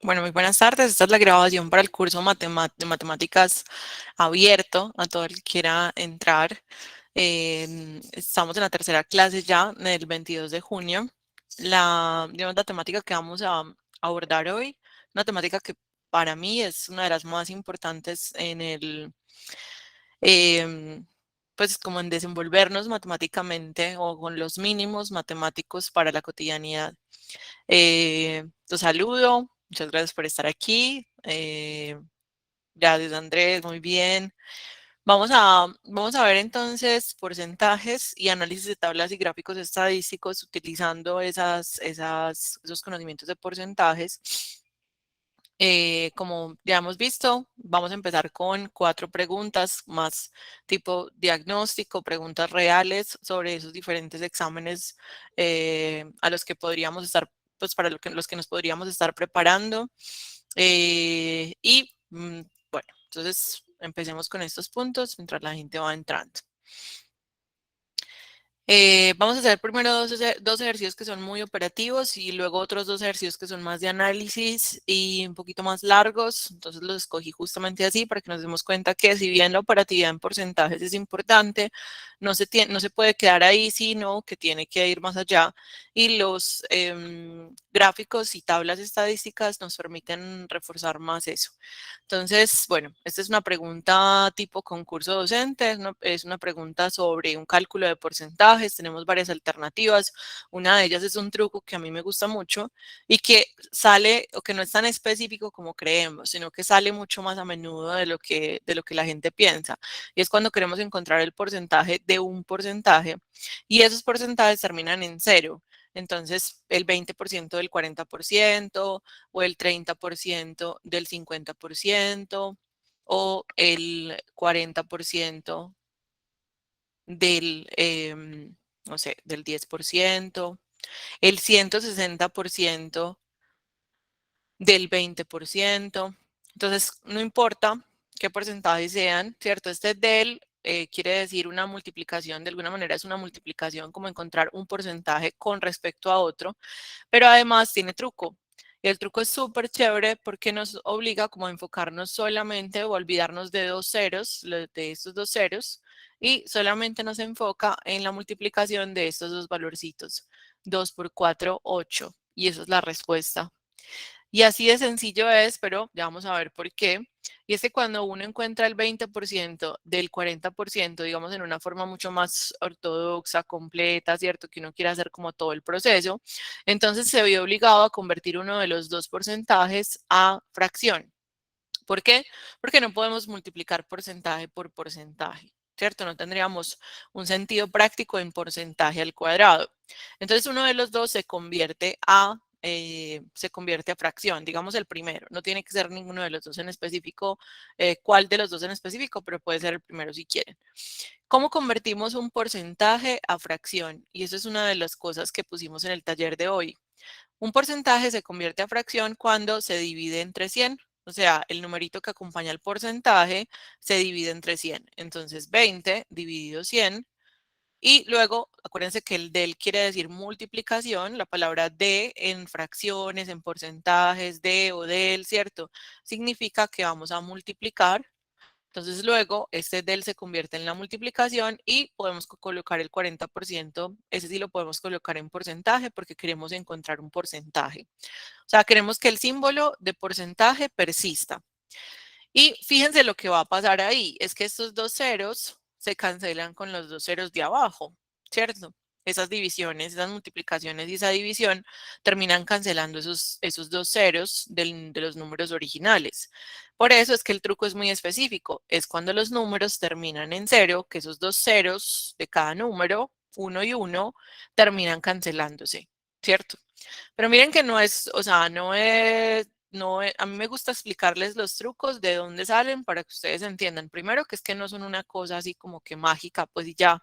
Bueno, muy buenas tardes. Esta es la grabación para el curso de matemáticas abierto a todo el que quiera entrar. Estamos en la tercera clase ya, del 22 de junio. Digamos, la temática que vamos a abordar hoy, una temática que para mí es una de las más importantes em, pues como en desenvolvernos matemáticamente o con los mínimos matemáticos para la cotidianidad. Los saludo, muchas gracias por estar aquí. Gracias, Andrés, muy bien. Vamos a ver entonces porcentajes y análisis de tablas y gráficos estadísticos utilizando esos conocimientos de porcentajes. Como ya hemos visto, vamos a empezar con 4 preguntas más tipo diagnóstico, preguntas reales sobre esos diferentes exámenes a los que podríamos estar, pues para los que nos podríamos estar preparando. Bueno, entonces empecemos con estos puntos mientras la gente va entrando. Vamos a hacer primero dos ejercicios que son muy operativos y luego otros 2 ejercicios que son más de análisis y un poquito más largos. Entonces los escogí justamente así para que nos demos cuenta que si bien la operatividad en porcentajes es importante, no se puede quedar ahí, sino que tiene que ir más allá. Y los gráficos y tablas estadísticas nos permiten reforzar más eso. Entonces, bueno, esta es una pregunta tipo concurso docente, es una pregunta sobre un cálculo de porcentajes, tenemos varias alternativas, una de ellas es un truco que a mí me gusta mucho y que sale, o que no es tan específico como creemos, sino que sale mucho más a menudo de lo que la gente piensa, y es cuando queremos encontrar el porcentaje de un porcentaje, y esos porcentajes terminan en cero. Entonces, el 20% del 40%, o el 30% del 50%, o el 40% del, no sé, del 10%, el 160% del 20%. Entonces, no importa qué porcentaje sean, ¿cierto? Este del quiere decir una multiplicación, de alguna manera es una multiplicación como encontrar un porcentaje con respecto a otro, pero además tiene truco. Y el truco es súper chévere porque nos obliga como a enfocarnos solamente o olvidarnos de dos ceros, de estos dos ceros, y solamente nos enfoca en la multiplicación de estos dos valorcitos. 2 por 4, 8. Y esa es la respuesta. Y así de sencillo es, pero ya vamos a ver por qué. Y es que cuando uno encuentra el 20% del 40%, digamos en una forma mucho más ortodoxa, completa, ¿cierto? Que uno quiere hacer como todo el proceso, entonces se vio obligado a convertir uno de los dos porcentajes a fracción. ¿Por qué? Porque no podemos multiplicar porcentaje por porcentaje, ¿cierto? No tendríamos un sentido práctico en porcentaje al cuadrado. Entonces uno de los dos se convierte a fracción, digamos el primero. No tiene que ser ninguno de los dos en específico, cuál de los dos en específico, pero puede ser el primero si quieren. ¿Cómo convertimos un porcentaje a fracción? Y eso es una de las cosas que pusimos en el taller de hoy. Un porcentaje se convierte a fracción cuando se divide entre 100. O sea, el numerito que acompaña al porcentaje se divide entre 100. Entonces, 20 dividido 100. Y luego, acuérdense que el del quiere decir multiplicación. La palabra de en fracciones, en porcentajes, de o del, ¿cierto? Significa que vamos a multiplicar. Entonces luego este del se convierte en la multiplicación y podemos colocar el 40%, ese sí lo podemos colocar en porcentaje porque queremos encontrar un porcentaje. O sea, queremos que el símbolo de porcentaje persista. Y fíjense lo que va a pasar ahí, es que estos dos ceros se cancelan con los dos ceros de abajo, ¿cierto? Esas divisiones, esas multiplicaciones y esa división terminan cancelando esos dos ceros de los números originales. Por eso es que el truco es muy específico, es cuando los números terminan en cero, que esos dos ceros de cada número, uno y uno, terminan cancelándose, ¿cierto? Pero miren que no es, o sea, a mí me gusta explicarles los trucos de dónde salen para que ustedes entiendan. Primero que es que no son una cosa así como que mágica, pues y ya,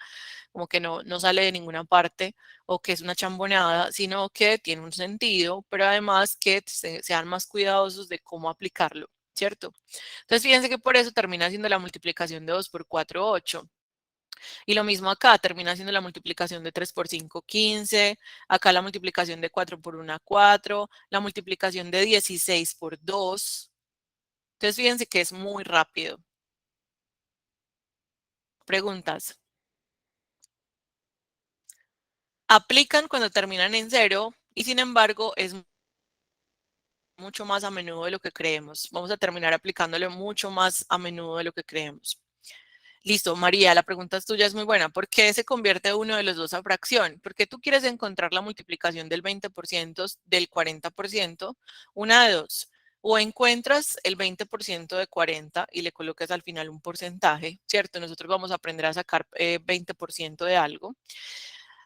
como que no sale de ninguna parte o que es una chamboneada, sino que tiene un sentido, pero además que sean más cuidadosos de cómo aplicarlo, ¿cierto? Entonces fíjense que por eso termina siendo la multiplicación de 2 por 4, 8. Y lo mismo acá, termina siendo la multiplicación de 3 por 5, 15. Acá la multiplicación de 4 por 1, 4. La multiplicación de 16 por 2. Entonces, fíjense que es muy rápido. Preguntas. Aplican cuando terminan en cero y sin embargo es mucho más a menudo de lo que creemos. Vamos a terminar aplicándolo mucho más a menudo de lo que creemos. Listo, María, la pregunta tuya es muy buena. ¿Por qué se convierte uno de los dos a fracción? Porque tú quieres encontrar la multiplicación del 20% del 40%, una de dos. O encuentras el 20% de 40 y le colocas al final un porcentaje, ¿cierto? Nosotros vamos a aprender a sacar 20% de algo.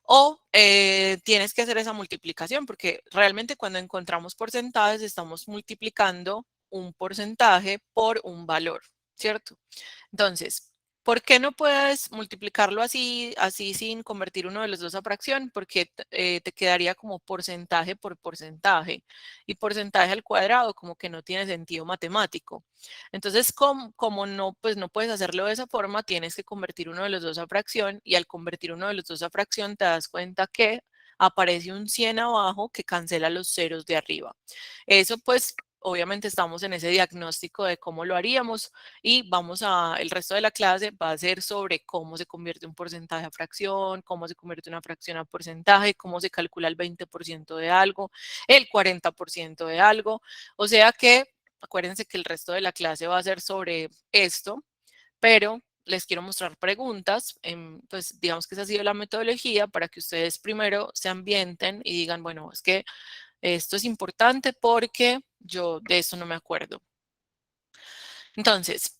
O tienes que hacer esa multiplicación, porque realmente cuando encontramos porcentajes estamos multiplicando un porcentaje por un valor, ¿cierto? Entonces, ¿por qué no puedes multiplicarlo así sin convertir uno de los dos a fracción? Porque te quedaría como porcentaje por porcentaje y porcentaje al cuadrado como que no tiene sentido matemático. Entonces, como no, pues no puedes hacerlo de esa forma, tienes que convertir uno de los dos a fracción y al convertir uno de los dos a fracción te das cuenta que aparece un 100 abajo que cancela los ceros de arriba. Eso pues obviamente estamos en ese diagnóstico de cómo lo haríamos y el resto de la clase va a ser sobre cómo se convierte un porcentaje a fracción, cómo se convierte una fracción a porcentaje, cómo se calcula el 20% de algo, el 40% de algo. O sea que acuérdense que el resto de la clase va a ser sobre esto, pero les quiero mostrar preguntas, pues digamos que esa ha sido la metodología para que ustedes primero se ambienten y digan, bueno, es que esto es importante porque yo de eso no me acuerdo. Entonces,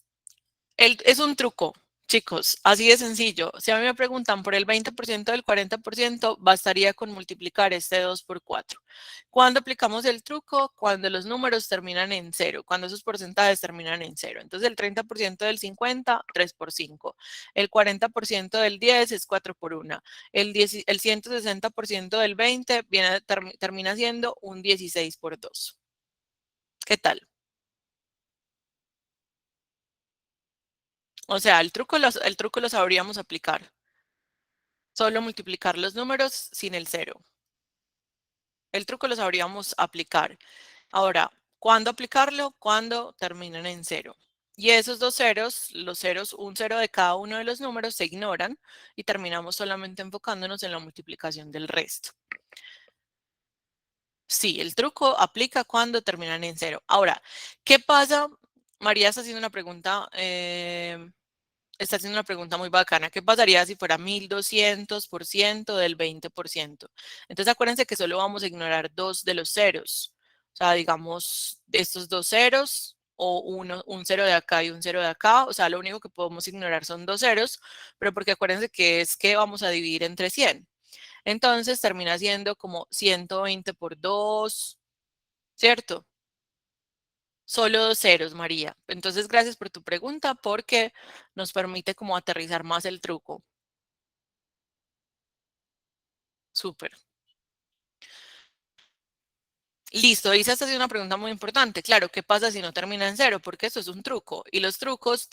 es un truco, chicos, así de sencillo. Si a mí me preguntan por el 20% del 40%, bastaría con multiplicar este 2 por 4. ¿Cuándo aplicamos el truco? Cuando los números terminan en cero, cuando esos porcentajes terminan en cero. Entonces, el 30% del 50, 3 por 5. El 40% del 10 es 4 por 1. El 160% del 20 termina siendo un 16 por 2. ¿Qué tal? O sea, el truco lo sabríamos aplicar. Solo multiplicar los números sin el cero. El truco lo sabríamos aplicar. Ahora, ¿cuándo aplicarlo? Cuando terminen en cero. Y esos dos ceros, los ceros, un cero de cada uno de los números se ignoran y terminamos solamente enfocándonos en la multiplicación del resto. Sí, el truco aplica cuando terminan en cero. Ahora, ¿qué pasa? María está haciendo una pregunta. Está haciendo una pregunta muy bacana. ¿Qué pasaría si fuera 1200% del 20%? Entonces acuérdense que solo vamos a ignorar dos de los ceros. O sea, digamos, de estos dos ceros o un cero de acá y un cero de acá. O sea, lo único que podemos ignorar son dos ceros, pero porque acuérdense que es que vamos a dividir entre 100. Entonces termina siendo como 120 por 2, ¿cierto? Solo dos ceros, María. Entonces, gracias por tu pregunta porque nos permite como aterrizar más el truco. Súper. Listo, Isa, esta es una pregunta muy importante. Claro, ¿qué pasa si no termina en cero? Porque eso es un truco y los trucos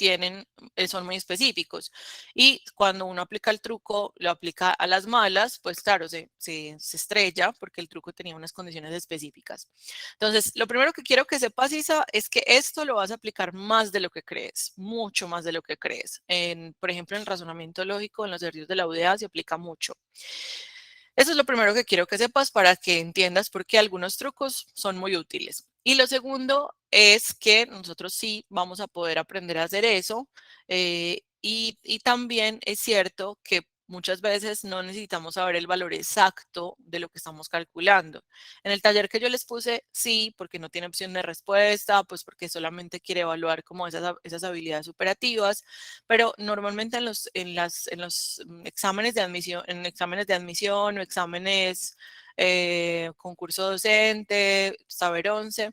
son muy específicos. Y cuando uno aplica el truco, lo aplica a las malas, pues claro, se estrella porque el truco tenía unas condiciones específicas. Entonces, lo primero que quiero que sepas, Isa, es que esto lo vas a aplicar más de lo que crees, mucho más de lo que crees. Por ejemplo, en el razonamiento lógico, en los ejercicios de la UDA se aplica mucho. Eso es lo primero que quiero que sepas para que entiendas por qué algunos trucos son muy útiles. Y lo segundo es que nosotros sí vamos a poder aprender a hacer eso. Y también es cierto que muchas veces no necesitamos saber el valor exacto de lo que estamos calculando. En el taller que yo les puse, sí, porque no tiene opción de respuesta, pues porque solamente quiere evaluar como esas habilidades operativas, pero normalmente en los exámenes de admisión, en exámenes de admisión o exámenes concurso docente, saber 11,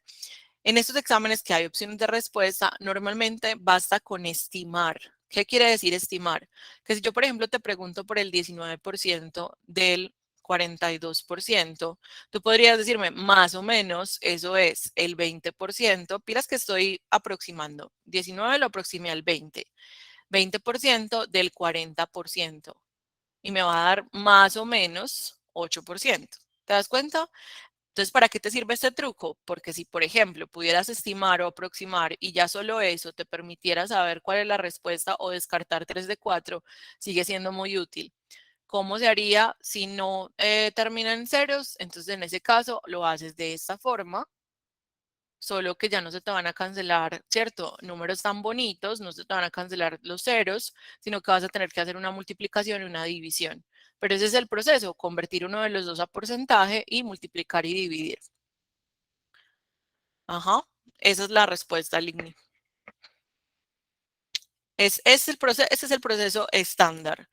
en estos exámenes que hay opciones de respuesta, normalmente basta con estimar. ¿Qué quiere decir estimar? Que si yo, por ejemplo, te pregunto por el 19% del 42%, tú podrías decirme más o menos, eso es el 20%. Pilas que estoy aproximando. 19 lo aproximé al 20. 20% del 40% y me va a dar más o menos 8%. ¿Te das cuenta? Entonces, ¿para qué te sirve este truco? Porque si, por ejemplo, pudieras estimar o aproximar y ya solo eso te permitiera saber cuál es la respuesta o descartar 3 de 4, sigue siendo muy útil. ¿Cómo se haría si no termina en ceros? Entonces, en ese caso, lo haces de esta forma, solo que ya no se te van a cancelar, ¿cierto? Números tan bonitos, no se te van a cancelar los ceros, sino que vas a tener que hacer una multiplicación y una división. Pero ese es el proceso, convertir uno de los dos a porcentaje y multiplicar y dividir. Ajá, esa es la respuesta, Ligny. Ese es el proceso estándar,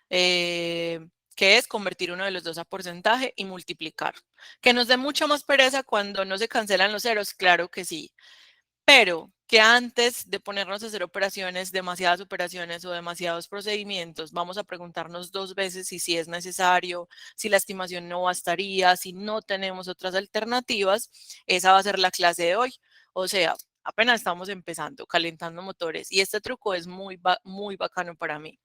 que es convertir uno de los dos a porcentaje y multiplicar. Que nos dé mucha más pereza cuando no se cancelan los ceros, claro que sí. Pero que antes de ponernos a hacer operaciones, demasiadas operaciones o demasiados procedimientos, vamos a preguntarnos 2 veces si es necesario, si la estimación no bastaría, si no tenemos otras alternativas. Esa va a ser la clase de hoy. O sea, apenas estamos empezando, calentando motores. Y este truco es muy bacano para mí.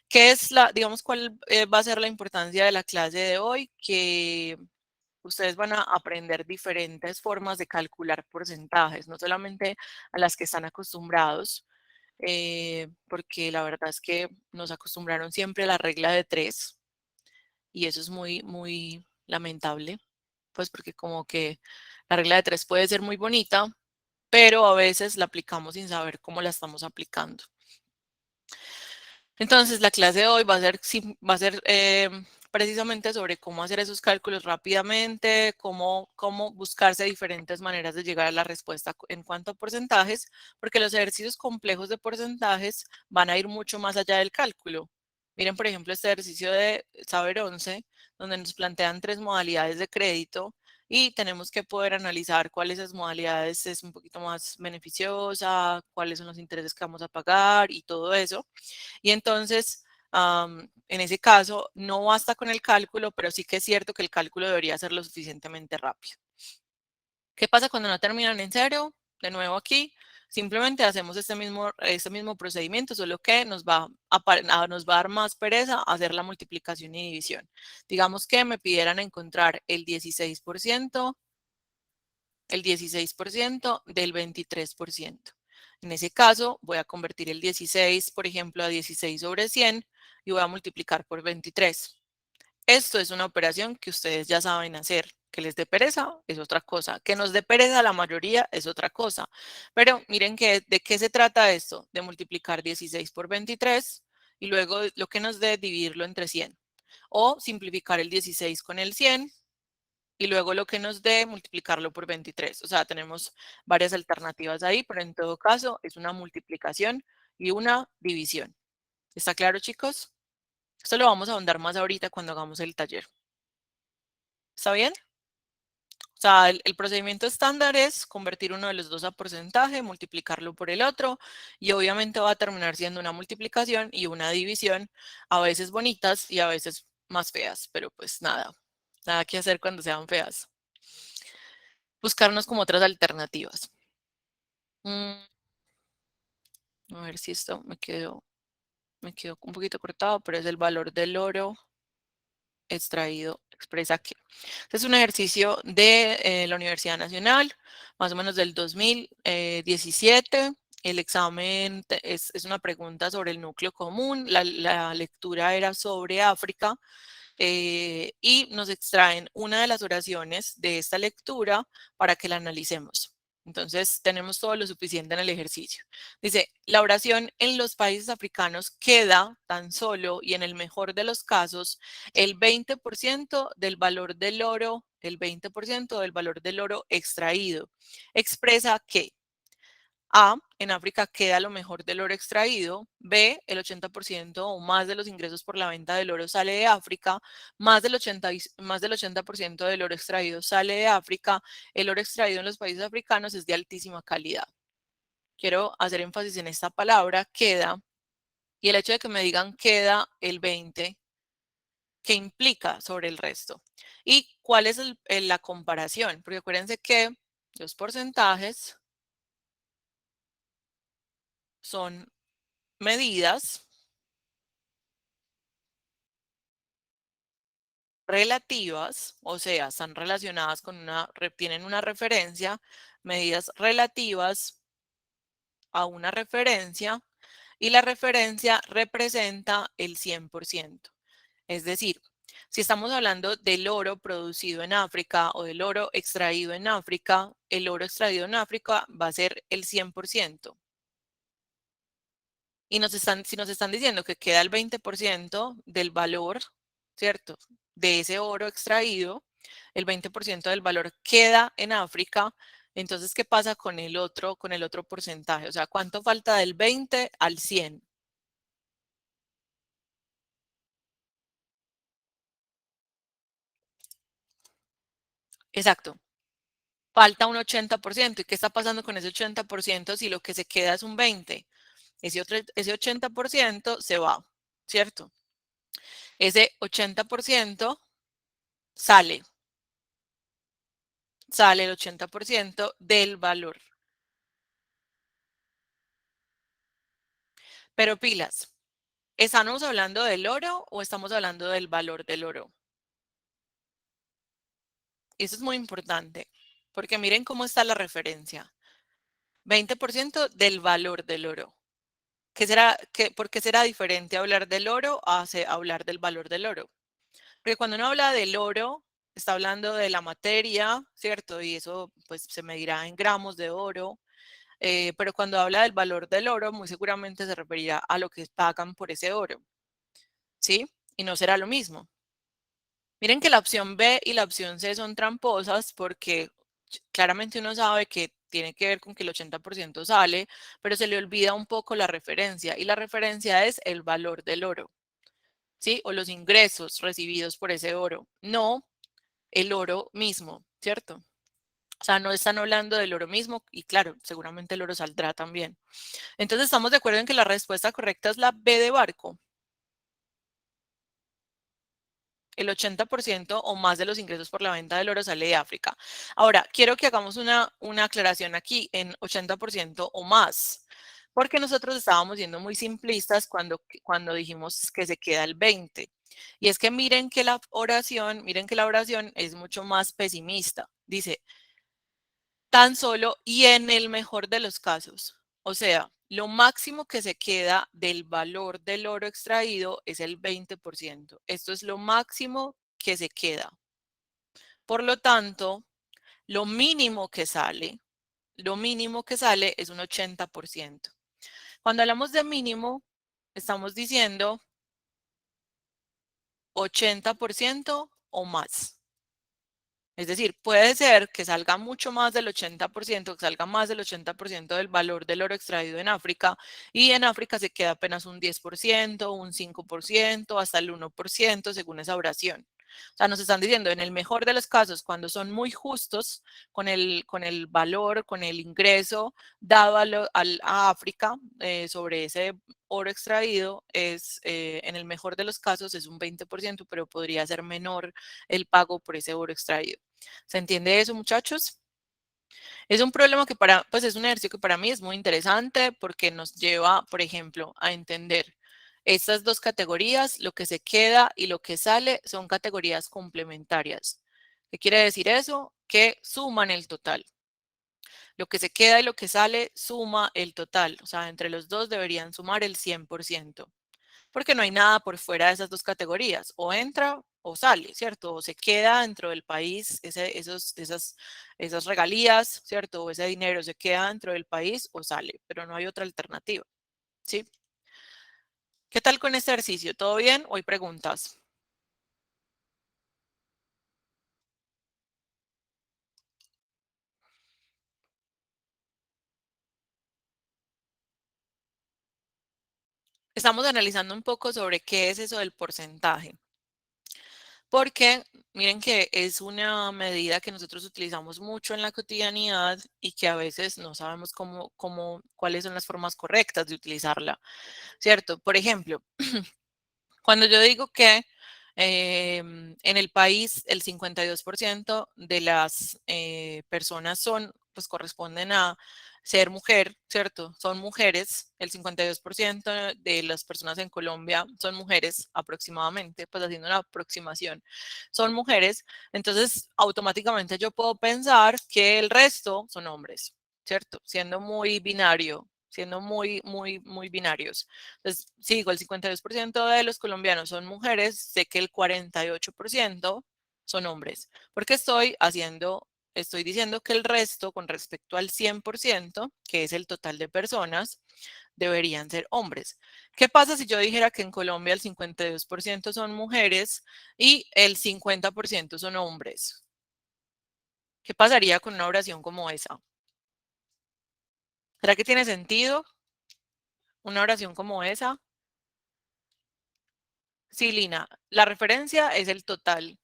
¿Qué es digamos, cuál va a ser la importancia de la clase de hoy? Que ustedes van a aprender diferentes formas de calcular porcentajes, no solamente a las que están acostumbrados, porque la verdad es que nos acostumbraron siempre a la regla de 3 y eso es muy lamentable, pues porque como que la regla de 3 puede ser muy bonita, pero a veces la aplicamos sin saber cómo la estamos aplicando. Entonces, la clase de hoy va a ser precisamente sobre cómo hacer esos cálculos rápidamente, cómo buscarse diferentes maneras de llegar a la respuesta en cuanto a porcentajes, porque los ejercicios complejos de porcentajes van a ir mucho más allá del cálculo. Miren, por ejemplo, este ejercicio de Saber 11, donde nos plantean 3 modalidades de crédito y tenemos que poder analizar cuáles de esas modalidades es un poquito más beneficiosa, cuáles son los intereses que vamos a pagar y todo eso. Y entonces, en ese caso, no basta con el cálculo, pero sí que es cierto que el cálculo debería ser lo suficientemente rápido. ¿Qué pasa cuando no terminan en cero? De nuevo aquí, simplemente hacemos este mismo procedimiento, solo que nos va a dar más pereza hacer la multiplicación y división. Digamos que me pidieran encontrar el 16% del 23%. En ese caso, voy a convertir el 16, por ejemplo, a 16 sobre 100 y voy a multiplicar por 23. Esto es una operación que ustedes ya saben hacer. Que les dé pereza es otra cosa. Que nos dé pereza a la mayoría es otra cosa. Pero miren de qué se trata esto. De multiplicar 16 por 23 y luego lo que nos dé dividirlo entre 100. O simplificar el 16 con el 100 y luego lo que nos dé multiplicarlo por 23. O sea, tenemos varias alternativas ahí, pero en todo caso es una multiplicación y una división. ¿Está claro, chicos? Esto lo vamos a ahondar más ahorita cuando hagamos el taller. ¿Está bien? O sea, el procedimiento estándar es convertir uno de los dos a porcentaje, multiplicarlo por el otro y obviamente va a terminar siendo una multiplicación y una división, a veces bonitas y a veces más feas, pero pues nada que hacer cuando sean feas. Buscarnos como otras alternativas. A ver si esto me quedó un poquito cortado, pero es el valor del oro extraído, expresa que. Este es un ejercicio de la Universidad Nacional, más o menos del 2017. El examen es una pregunta sobre el núcleo común. La lectura era sobre África. Y nos extraen una de las oraciones de esta lectura para que la analicemos. Entonces, tenemos todo lo suficiente en el ejercicio. Dice, la oración en los países africanos queda tan solo y en el mejor de los casos el 20% del valor del oro, el 20% del valor del oro extraído. Expresa que A, en África queda lo mejor del oro extraído. B, el 80% o más de los ingresos por la venta del oro sale de África. Más del 80% del oro extraído sale de África. El oro extraído en los países africanos es de altísima calidad. Quiero hacer énfasis en esta palabra, queda. Y el hecho de que me digan queda el 20, ¿qué implica sobre el resto? ¿Y cuál es la comparación? Porque acuérdense que los porcentajes son medidas relativas, o sea, están relacionadas con tienen una referencia, medidas relativas a una referencia y la referencia representa el 100%. Es decir, si estamos hablando del oro producido en África o del oro extraído en África, el oro extraído en África va a ser el 100%. Y si nos están diciendo que queda el 20% del valor, ¿cierto? De ese oro extraído, el 20% del valor queda en África. Entonces, ¿qué pasa con el otro porcentaje? O sea, ¿cuánto falta del 20 al 100? Exacto. Falta un 80%. ¿Y qué está pasando con ese 80% si lo que se queda es un 20? Ese 80% se va, ¿cierto? Ese 80% sale, sale el 80% del valor. Pero pilas, ¿estamos hablando del oro o estamos hablando del valor del oro? Eso es muy importante, porque miren cómo está la referencia. 20% del valor del oro. ¿Por qué será diferente hablar del oro a hablar del valor del oro? Porque cuando uno habla del oro, está hablando de la materia, ¿cierto? Y eso pues se medirá en gramos de oro. Pero cuando habla del valor del oro, muy seguramente se referirá a lo que pagan por ese oro, ¿sí? Y no será lo mismo. Miren que la opción B y la opción C son tramposas porque claramente uno sabe que tiene que ver con que el 80% sale, pero se le olvida un poco la referencia y la referencia es el valor del oro, ¿sí? O los ingresos recibidos por ese oro, no el oro mismo, ¿cierto? O sea, no están hablando del oro mismo y claro, seguramente el oro saldrá también. Entonces, ¿estamos de acuerdo en que la respuesta correcta es la B de barco? El 80% o más de los ingresos por la venta del oro sale de África. Ahora, quiero que hagamos una aclaración aquí en 80% o más, porque nosotros estábamos siendo muy simplistas cuando dijimos que se queda el 20. Y es que miren que la oración es mucho más pesimista. Dice, tan solo y en el mejor de los casos. O sea, lo máximo que se queda del valor del oro extraído es el 20%. Esto es lo máximo que se queda. Por lo tanto, lo mínimo que sale, lo mínimo que sale es un 80%. Cuando hablamos de mínimo, estamos diciendo 80% o más. Es decir, puede ser que salga mucho más del 80%, que salga más del 80% del valor del oro extraído en África y en África se queda apenas un 10%, un 5%, hasta el 1% según esa oración. O sea, nos están diciendo, en el mejor de los casos, cuando son muy justos con el valor, con el ingreso dado a África sobre ese oro extraído, en el mejor de los casos es un 20%, pero podría ser menor el pago por ese oro extraído. ¿Se entiende eso, muchachos? Es un problema pues es un ejercicio que para mí es muy interesante porque nos lleva, por ejemplo, a entender estas dos categorías, lo que se queda y lo que sale, son categorías complementarias. ¿Qué quiere decir eso? Que suman el total. Lo que se queda y lo que sale suma el total. O sea, entre los dos deberían sumar el 100%. Porque no hay nada por fuera de esas dos categorías, o entra o sale, ¿cierto? O se queda dentro del país, esas regalías, ¿cierto? O ese dinero se queda dentro del país o sale, pero no hay otra alternativa, ¿sí? ¿Qué tal con este ejercicio? ¿Todo bien? ¿O hay preguntas? Estamos analizando un poco sobre qué es eso del porcentaje. Porque miren que es una medida que nosotros utilizamos mucho en la cotidianidad y que a veces no sabemos cuáles son las formas correctas de utilizarla, ¿cierto? Por ejemplo, cuando yo digo que en el país el 52% de las personas pues corresponden a ser mujer, ¿cierto? Son mujeres, el 52% de las personas en Colombia son mujeres aproximadamente, pues haciendo una aproximación, son mujeres, entonces automáticamente yo puedo pensar que el resto son hombres, ¿cierto? Siendo muy binario, siendo muy binarios. Entonces, si digo el 52% de los colombianos son mujeres, sé que el 48% son hombres, porque estoy diciendo que el resto, con respecto al 100%, que es el total de personas, deberían ser hombres. ¿Qué pasa si yo dijera que en Colombia el 52% son mujeres y el 50% son hombres? ¿Qué pasaría con una oración como esa? ¿Será que tiene sentido una oración como esa? Sí, Lina, la referencia es el total.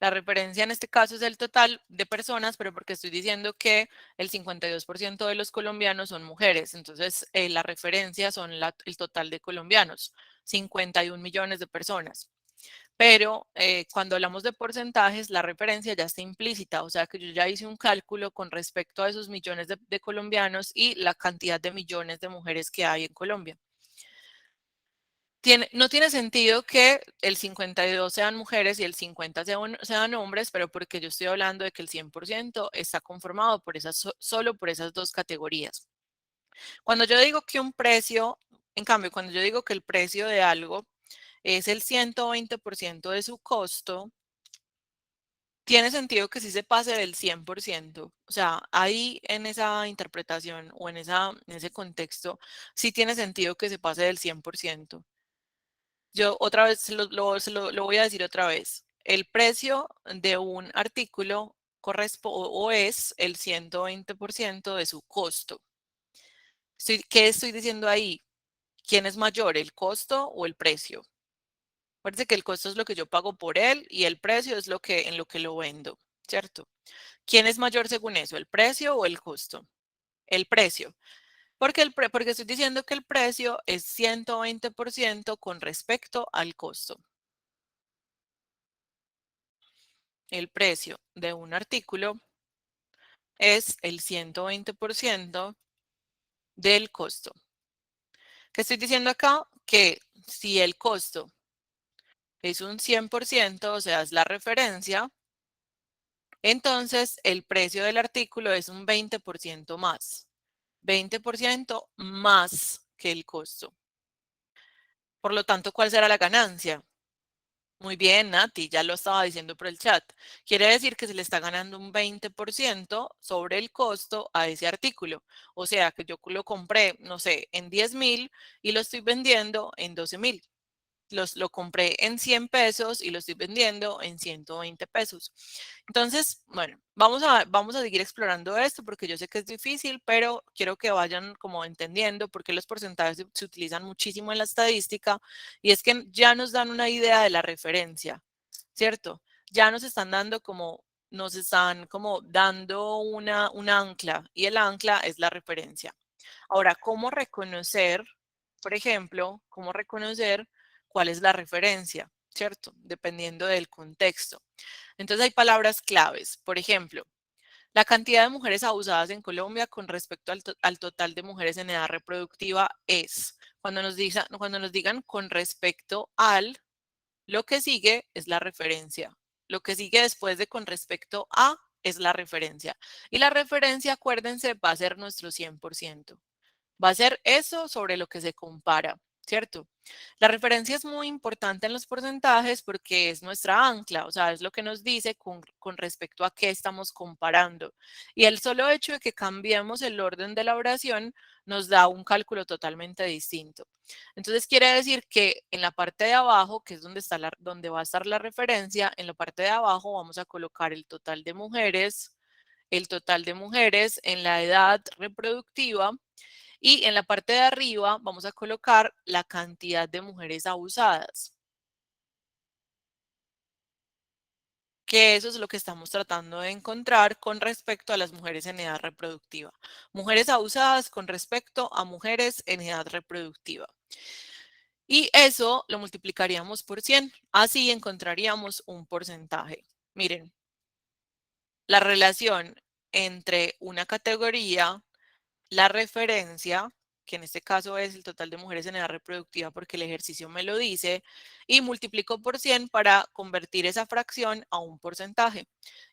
La referencia en este caso es el total de personas, pero porque estoy diciendo que el 52% de los colombianos son mujeres. Entonces, la referencia son el total de colombianos, 51 millones de personas. Pero cuando hablamos de porcentajes, la referencia ya está implícita, o sea que yo ya hice un cálculo con respecto a esos millones de colombianos y la cantidad de millones de mujeres que hay en Colombia. No tiene sentido que el 52 sean mujeres y el 50 sean hombres, pero porque yo estoy hablando de que el 100% está conformado por solo por esas dos categorías. Cuando yo digo que un precio, en cambio, cuando yo digo que el precio de algo es el 120% de su costo, tiene sentido que sí se pase del 100%. O sea, ahí en esa interpretación o en ese contexto, sí tiene sentido que se pase del 100%. Yo otra vez lo voy a decir otra vez. El precio de un artículo corresponde o es el 120% de su costo. ¿Qué estoy diciendo ahí? ¿Quién es mayor, el costo o el precio? Acuérdense que el costo es lo que yo pago por él y el precio es en lo que lo vendo, ¿cierto? ¿Quién es mayor según eso, el precio o el costo? El precio. Porque estoy diciendo que el precio es 120% con respecto al costo. El precio de un artículo es el 120% del costo. ¿Qué estoy diciendo acá? Que si el costo es un 100%, o sea, es la referencia, entonces el precio del artículo es un 20% más. 20% más que el costo. Por lo tanto, ¿cuál será la ganancia? Muy bien, Nati, ya lo estaba diciendo por el chat. Quiere decir que se le está ganando un 20% sobre el costo a ese artículo. O sea, que yo lo compré, no sé, en 10.000 y lo estoy vendiendo en 12.000. Lo compré en 100 pesos y lo estoy vendiendo en 120 pesos. Entonces, bueno, vamos a seguir explorando esto porque yo sé que es difícil, pero quiero que vayan como entendiendo por qué los porcentajes se utilizan muchísimo en la estadística y es que ya nos dan una idea de la referencia, ¿cierto? Ya nos están como dando un ancla y el ancla es la referencia. Ahora, ¿cómo reconocer, por ejemplo, cómo reconocer cuál es la referencia, ¿cierto? Dependiendo del contexto. Entonces hay palabras claves. Por ejemplo, la cantidad de mujeres abusadas en Colombia con respecto al total de mujeres en edad reproductiva es, cuando nos digan con respecto al, lo que sigue es la referencia. Lo que sigue después de con respecto a es la referencia. Y la referencia, acuérdense, va a ser nuestro 100%. Va a ser eso sobre lo que se compara, ¿cierto? La referencia es muy importante en los porcentajes porque es nuestra ancla, o sea, es lo que nos dice con respecto a qué estamos comparando. Y el solo hecho de que cambiemos el orden de la oración nos da un cálculo totalmente distinto. Entonces quiere decir que en la parte de abajo, que es donde va a estar la referencia, en la parte de abajo vamos a colocar el total de mujeres en la edad reproductiva y en la parte de arriba vamos a colocar la cantidad de mujeres abusadas, que eso es lo que estamos tratando de encontrar con respecto a las mujeres en edad reproductiva. Mujeres abusadas con respecto a mujeres en edad reproductiva. Y eso lo multiplicaríamos por 100. Así encontraríamos un porcentaje. Miren, la relación entre una categoría la referencia, que en este caso es el total de mujeres en edad reproductiva porque el ejercicio me lo dice, y multiplico por 100 para convertir esa fracción a un porcentaje.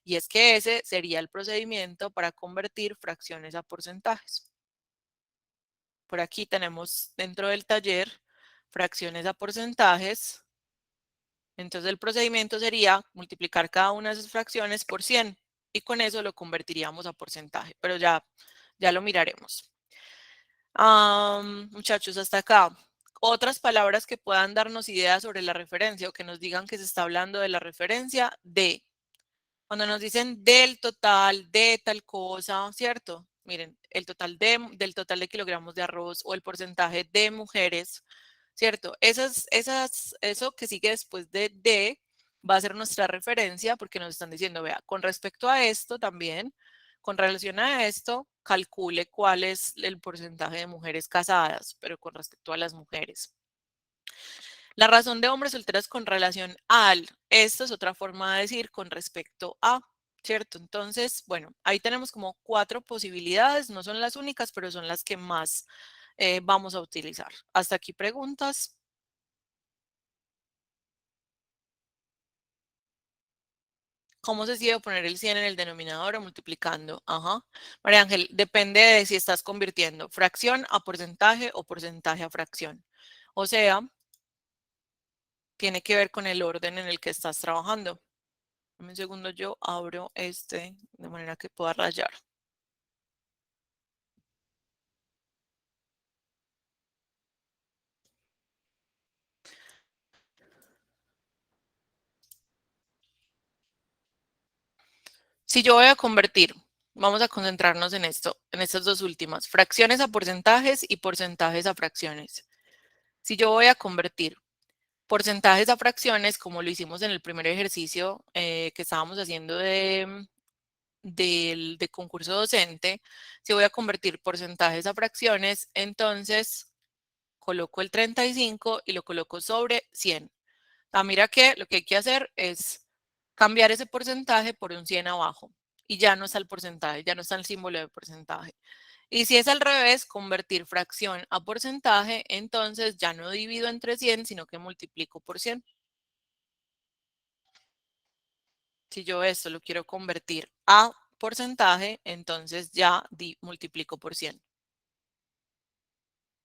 Y es que ese sería el procedimiento para convertir fracciones a porcentajes. Por aquí tenemos dentro del taller fracciones a porcentajes. Entonces el procedimiento sería multiplicar cada una de esas fracciones por 100 y con eso lo convertiríamos a porcentaje, pero ya lo miraremos. Muchachos, hasta acá. Otras palabras que puedan darnos ideas sobre la referencia o que nos digan que se está hablando de la referencia de. Cuando nos dicen del total de tal cosa, ¿cierto? Miren, del total de kilogramos de arroz o el porcentaje de mujeres, ¿cierto? Eso que sigue después de va a ser nuestra referencia porque nos están diciendo, vea, con respecto a esto también, con relación a esto, calcule cuál es el porcentaje de mujeres casadas, pero con respecto a las mujeres. La razón de hombres solteras con relación al, esto es otra forma de decir con respecto a, ¿cierto? Entonces, bueno, ahí tenemos como 4 posibilidades, no son las únicas, pero son las que más vamos a utilizar. Hasta aquí preguntas. ¿Cómo se decide poner el 100 en el denominador o multiplicando? Ajá. María Ángel, depende de si estás convirtiendo fracción a porcentaje o porcentaje a fracción. O sea, tiene que ver con el orden en el que estás trabajando. Un segundo, yo abro este de manera que pueda rayar. Si yo voy a convertir, vamos a concentrarnos en esto, en estas dos últimas, fracciones a porcentajes y porcentajes a fracciones. Si yo voy a convertir porcentajes a fracciones, como lo hicimos en el primer ejercicio que estábamos haciendo de concurso docente, si voy a convertir porcentajes a fracciones, entonces coloco el 35 y lo coloco sobre 100. Mira que lo que hay que hacer es cambiar ese porcentaje por un 100 abajo y ya no está el porcentaje, ya no está el símbolo de porcentaje. Y si es al revés, convertir fracción a porcentaje, entonces ya no divido entre 100, sino que multiplico por 100. Si yo esto lo quiero convertir a porcentaje, entonces ya multiplico por 100.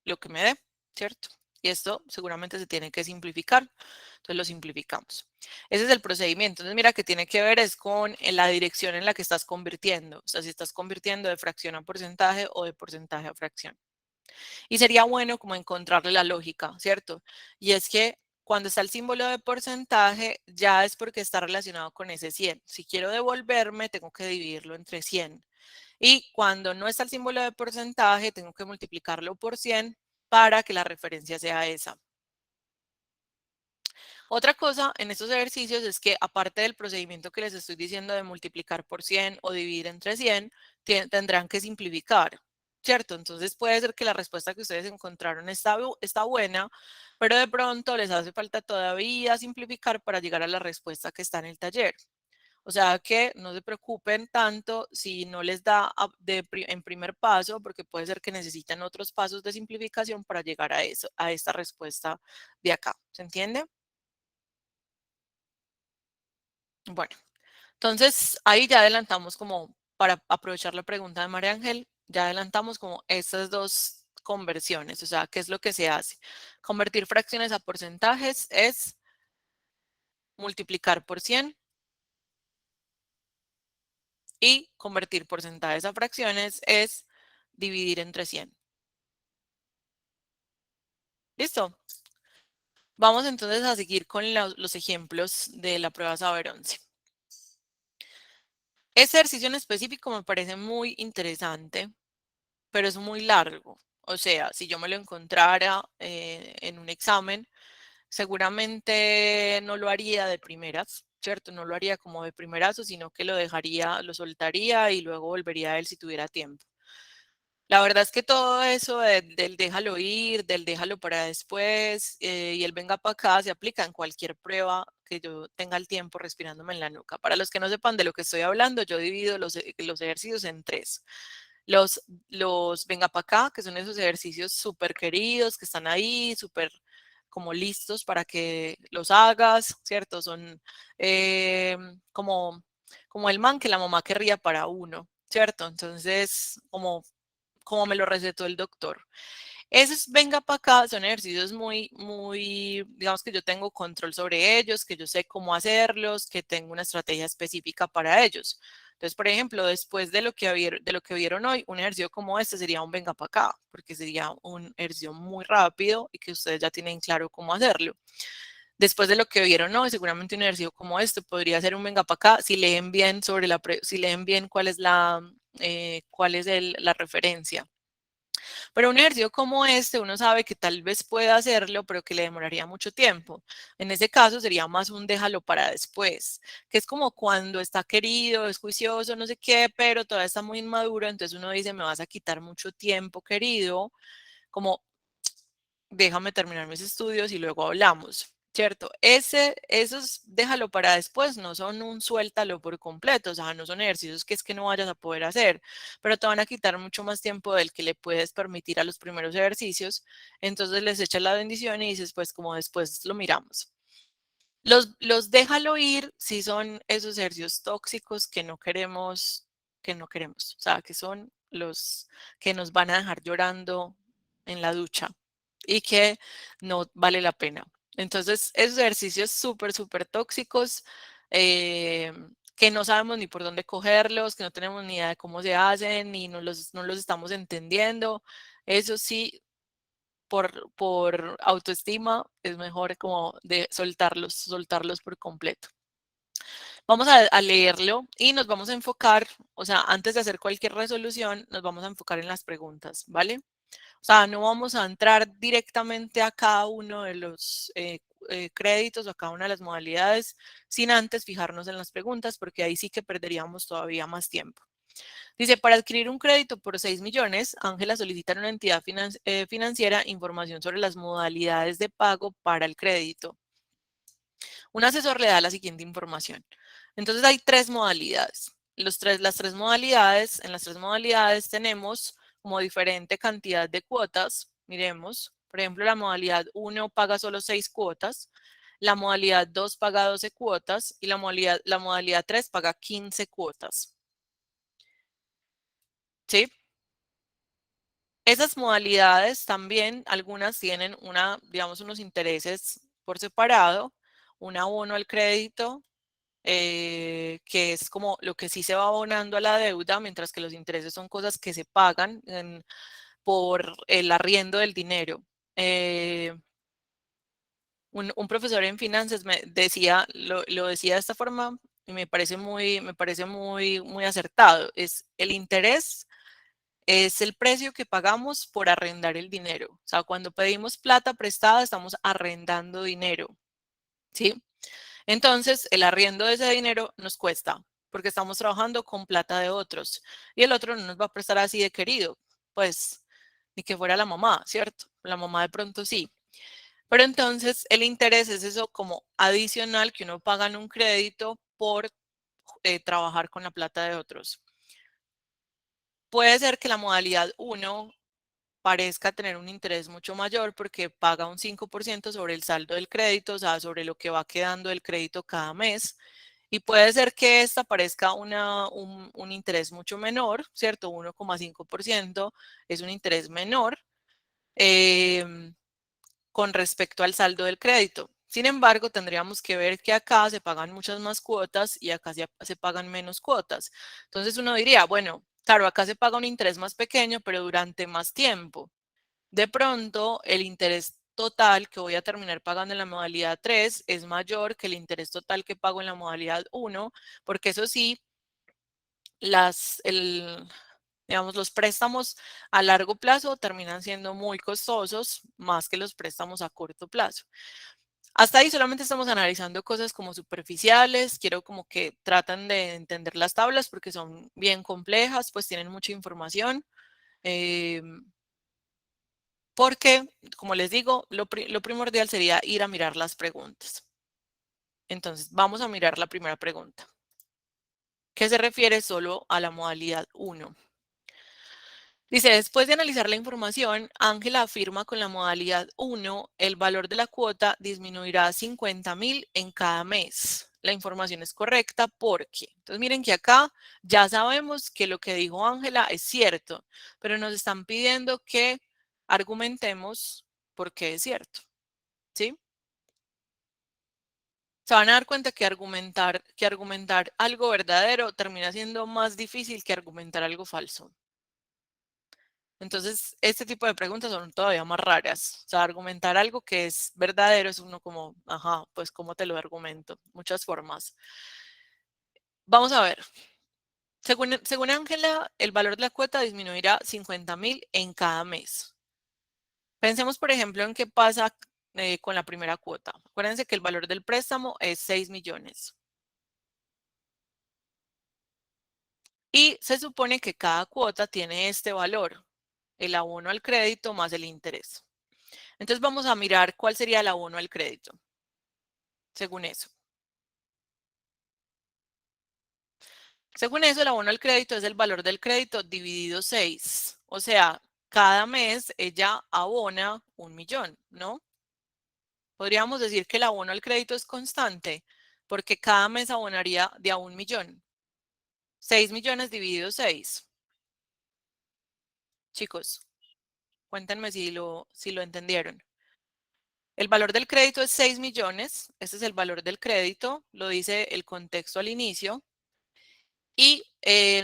Lo que me dé, ¿cierto? Y esto seguramente se tiene que simplificar. Entonces lo simplificamos. Ese es el procedimiento. Entonces mira que tiene que ver es con la dirección en la que estás convirtiendo. O sea, si estás convirtiendo de fracción a porcentaje o de porcentaje a fracción. Y sería bueno como encontrarle la lógica, ¿cierto? Y es que cuando está el símbolo de porcentaje, ya es porque está relacionado con ese 100. Si quiero devolverme, tengo que dividirlo entre 100. Y cuando no está el símbolo de porcentaje, tengo que multiplicarlo por 100 para que la referencia sea esa. Otra cosa en estos ejercicios es que aparte del procedimiento que les estoy diciendo de multiplicar por 100 o dividir entre 100, tendrán que simplificar, ¿cierto? Entonces puede ser que la respuesta que ustedes encontraron está buena, pero de pronto les hace falta todavía simplificar para llegar a la respuesta que está en el taller. O sea que no se preocupen tanto si no les da en primer paso, porque puede ser que necesiten otros pasos de simplificación para llegar a eso, a esta respuesta de acá. ¿Se entiende? Bueno, entonces ahí ya adelantamos como para aprovechar la pregunta de María Ángel, ya adelantamos como estas dos conversiones, o sea, ¿qué es lo que se hace? Convertir fracciones a porcentajes es multiplicar por 100 y convertir porcentajes a fracciones es dividir entre 100. ¿Listo? Vamos entonces a seguir con los ejemplos de la prueba Saber 11. Este ejercicio en específico me parece muy interesante, pero es muy largo. O sea, si yo me lo encontrara en un examen, seguramente no lo haría de primeras, ¿cierto? No lo haría como de primerazo, sino que lo dejaría, lo soltaría y luego volvería a él si tuviera tiempo. La verdad es que todo eso del déjalo ir, del déjalo para después y el venga para acá se aplica en cualquier prueba que yo tenga el tiempo respirándome en la nuca. Para los que no sepan de lo que estoy hablando, yo divido los ejercicios en 3. Los, los venga para acá, que son esos ejercicios súper queridos, que están ahí, súper como listos para que los hagas, ¿cierto? Son eh, como, como el man que la mamá querría para uno, ¿cierto? Entonces, como me lo recetó el doctor. Esos venga para acá son ejercicios muy, digamos que yo tengo control sobre ellos, que yo sé cómo hacerlos, que tengo una estrategia específica para ellos. Entonces, por ejemplo, después de lo que vieron hoy, un ejercicio como este sería un venga para acá, porque sería un ejercicio muy rápido y que ustedes ya tienen claro cómo hacerlo. Después de lo que vieron hoy, seguramente un ejercicio como este podría ser un venga para acá si leen bien sobre si leen bien cuál es la referencia. Pero un ejercicio como este, uno sabe que tal vez pueda hacerlo, pero que le demoraría mucho tiempo. En ese caso sería más un déjalo para después, que es como cuando está querido, es juicioso, no sé qué, pero todavía está muy inmaduro, entonces uno dice, me vas a quitar mucho tiempo, querido, como déjame terminar mis estudios y luego hablamos, ¿cierto? Esos déjalo para después, no son un suéltalo por completo, o sea, no son ejercicios que es que no vayas a poder hacer, pero te van a quitar mucho más tiempo del que le puedes permitir a los primeros ejercicios, entonces les echas la bendición y dices, pues como después lo miramos. Los déjalo ir si son esos ejercicios tóxicos que no queremos, o sea, que son los que nos van a dejar llorando en la ducha y que no vale la pena. Entonces, esos ejercicios súper tóxicos eh, que no sabemos ni por dónde cogerlos, que no tenemos ni idea de cómo se hacen, ni no los estamos entendiendo, eso sí por autoestima, es mejor como de soltarlos por completo. Vamos a leerlo y nos vamos a enfocar, o sea, antes de hacer cualquier resolución, nos vamos a enfocar en las preguntas, ¿vale? O sea, no vamos a entrar directamente a cada uno de los créditos o a cada una de las modalidades sin antes fijarnos en las preguntas, porque ahí sí que perderíamos todavía más tiempo. Dice, para adquirir un crédito por 6 millones, Ángela solicita a una entidad financiera información sobre las modalidades de pago para el crédito. Un asesor le da la siguiente información. Entonces hay tres modalidades. En las tres modalidades tenemos como diferente cantidad de cuotas. Miremos, por ejemplo, la modalidad 1 paga solo 6 cuotas, la modalidad 2 paga 12 cuotas y la modalidad 3 paga 15 cuotas. ¿Sí? Esas modalidades también, algunas tienen digamos, unos intereses por separado, un abono al crédito, que es como lo que sí se va abonando a la deuda, mientras que los intereses son cosas que se pagan por el arriendo del dinero. Eh, un profesor en finanzas me decía, lo decía de esta forma y me parece muy acertado. Es el interés es el precio que pagamos por arrendar el dinero. O sea, cuando pedimos plata prestada, estamos arrendando dinero, ¿sí? Entonces, el arriendo de ese dinero nos cuesta, porque estamos trabajando con plata de otros. Y el otro no nos va a prestar así de querido, pues, ni que fuera la mamá, ¿cierto? La mamá de pronto sí. Pero entonces, el interés es eso como adicional que uno paga en un crédito por trabajar con la plata de otros. Puede ser que la modalidad uno parezca tener un interés mucho mayor porque paga un 5% sobre el saldo del crédito, o sea, sobre lo que va quedando del crédito cada mes. Y puede ser que esta parezca un interés mucho menor, ¿cierto? 1,5% es un interés menor em, con respecto al saldo del crédito. Sin embargo, tendríamos que ver que acá se pagan muchas más cuotas y acá se pagan menos cuotas. Entonces uno diría, bueno, claro, acá se paga un interés más pequeño, pero durante más tiempo. De pronto, el interés total que voy a terminar pagando en la modalidad 3 es mayor que el interés total que pago en la modalidad 1, porque eso sí, digamos, los préstamos a largo plazo terminan siendo muy costosos, más que los préstamos a corto plazo. Hasta ahí solamente estamos analizando cosas como superficiales, quiero como que tratan de entender las tablas porque son bien complejas, pues tienen mucha información. Porque, como les digo, lo primordial sería ir a mirar las preguntas. Entonces, vamos a mirar la primera pregunta, que se refiere solo a la modalidad 1. Dice, después de analizar la información, Ángela afirma con la modalidad 1, el valor de la cuota disminuirá a 50.000 en cada mes. La información es correcta porque, entonces miren que acá ya sabemos que lo que dijo Ángela es cierto, pero nos están pidiendo que argumentemos por qué es cierto, ¿sí? Se van a dar cuenta que argumentar algo verdadero termina siendo más difícil que argumentar algo falso. Entonces, este tipo de preguntas son todavía más raras. O sea, argumentar algo que es verdadero es uno como, ajá, pues ¿cómo te lo argumento? Muchas formas. Vamos a ver. Según Ángela, el valor de la cuota disminuirá 50.000 en cada mes. Pensemos, por ejemplo, en qué pasa con la primera cuota. Acuérdense que el valor del préstamo es 6 millones. Y se supone que cada cuota tiene este valor, el abono al crédito más el interés. Entonces vamos a mirar cuál sería el abono al crédito, según eso. Según eso, el abono al crédito es el valor del crédito dividido 6. O sea, cada mes ella abona 1.000.000, ¿no? Podríamos decir que el abono al crédito es constante, porque cada mes abonaría de a 1.000.000. 6 millones dividido 6. Chicos, cuéntenme si lo entendieron. El valor del crédito es 6 millones. Ese es el valor del crédito. Lo dice el contexto al inicio. Y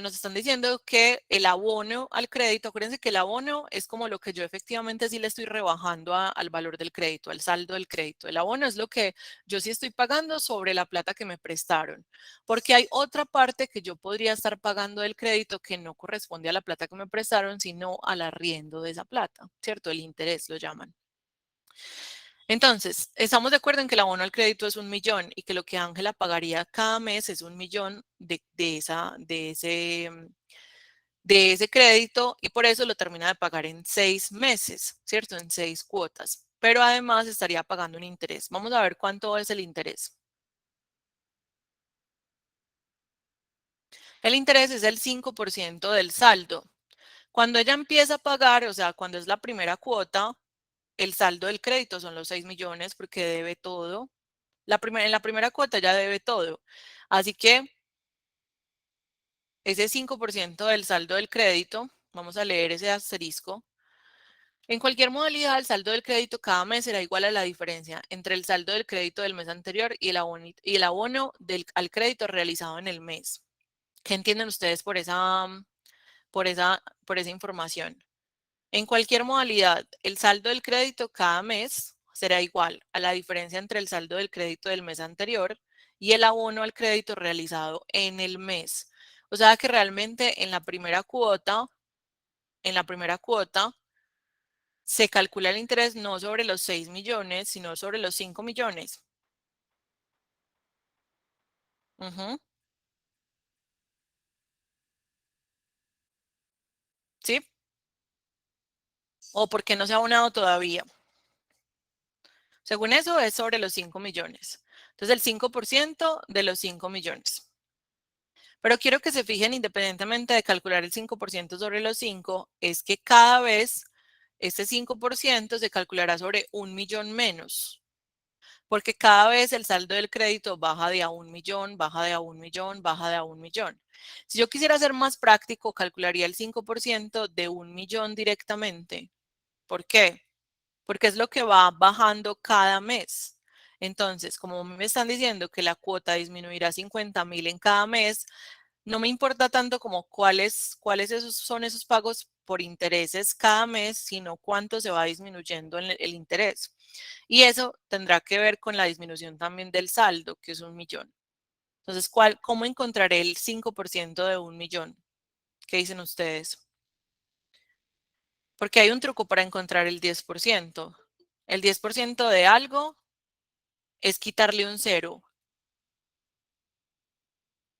nos están diciendo que el abono al crédito, acuérdense que el abono es como lo que yo efectivamente sí le estoy rebajando al valor del crédito, al saldo del crédito. El abono es lo que yo sí estoy pagando sobre la plata que me prestaron, porque hay otra parte que yo podría estar pagando del crédito que no corresponde a la plata que me prestaron, sino al arriendo de esa plata, ¿cierto? El interés lo llaman. Entonces, estamos de acuerdo en que el abono al crédito es 1.000.000 y que lo que Ángela pagaría cada mes es 1.000.000 de ese crédito y por eso lo termina de pagar en 6 meses, ¿cierto? En 6 cuotas. Pero además estaría pagando un interés. Vamos a ver cuánto es el interés. El interés es el 5% del saldo. Cuando ella empieza a pagar, o sea, cuando es la primera cuota, el saldo del crédito son los 6 millones porque debe todo. En la primera cuota ya debe todo. Así que ese 5% del saldo del crédito, vamos a leer ese asterisco. En cualquier modalidad, el saldo del crédito cada mes será igual a la diferencia entre el saldo del crédito del mes anterior y el abono al crédito realizado en el mes. ¿Qué entienden ustedes por esa información? En cualquier modalidad, el saldo del crédito cada mes será igual a la diferencia entre el saldo del crédito del mes anterior y el abono al crédito realizado en el mes. O sea que realmente en la primera cuota se calcula el interés no sobre los 6 millones, sino sobre los 5 millones. Ujú. ¿Sí? O porque no se ha abonado todavía. Según eso, es sobre los 5 millones. Entonces, el 5% de los 5 millones. Pero quiero que se fijen, independientemente de calcular el 5% sobre los 5, es que cada vez este 5% se calculará sobre 1.000.000 menos, porque cada vez el saldo del crédito baja de a 1.000.000, baja de a 1.000.000, baja de a 1.000.000. Si yo quisiera ser más práctico, calcularía el 5% de 1.000.000 directamente. ¿Por qué? Porque es lo que va bajando cada mes. Entonces, como me están diciendo que la cuota disminuirá 50.000 en cada mes, no me importa tanto como son esos pagos por intereses cada mes, sino cuánto se va disminuyendo el interés. Y eso tendrá que ver con la disminución también del saldo, que es 1.000.000. Entonces, ¿cómo encontraré el 5% de 1.000.000? ¿Qué dicen ustedes? Porque hay un truco para encontrar el 10%. El 10% de algo es quitarle un cero.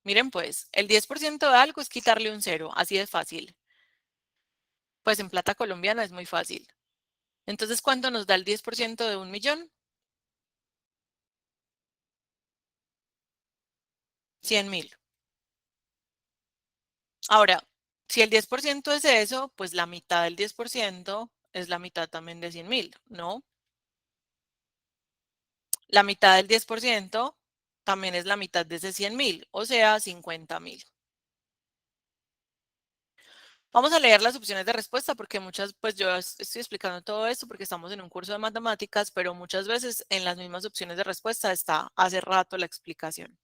Miren pues, el 10% de algo es quitarle un cero, así de fácil. Pues en plata colombiana es muy fácil. Entonces, ¿cuánto nos da el 10% de 1.000.000? 100.000. Ahora, Si el 10% es eso, pues la mitad del 10% es la mitad también de 100.000, ¿no? La mitad del 10% también es la mitad de ese 100.000, o sea, 50.000. Vamos a leer las opciones de respuesta porque muchas, pues yo estoy explicando todo esto porque estamos en un curso de matemáticas, pero muchas veces en las mismas opciones de respuesta está hace rato la explicación.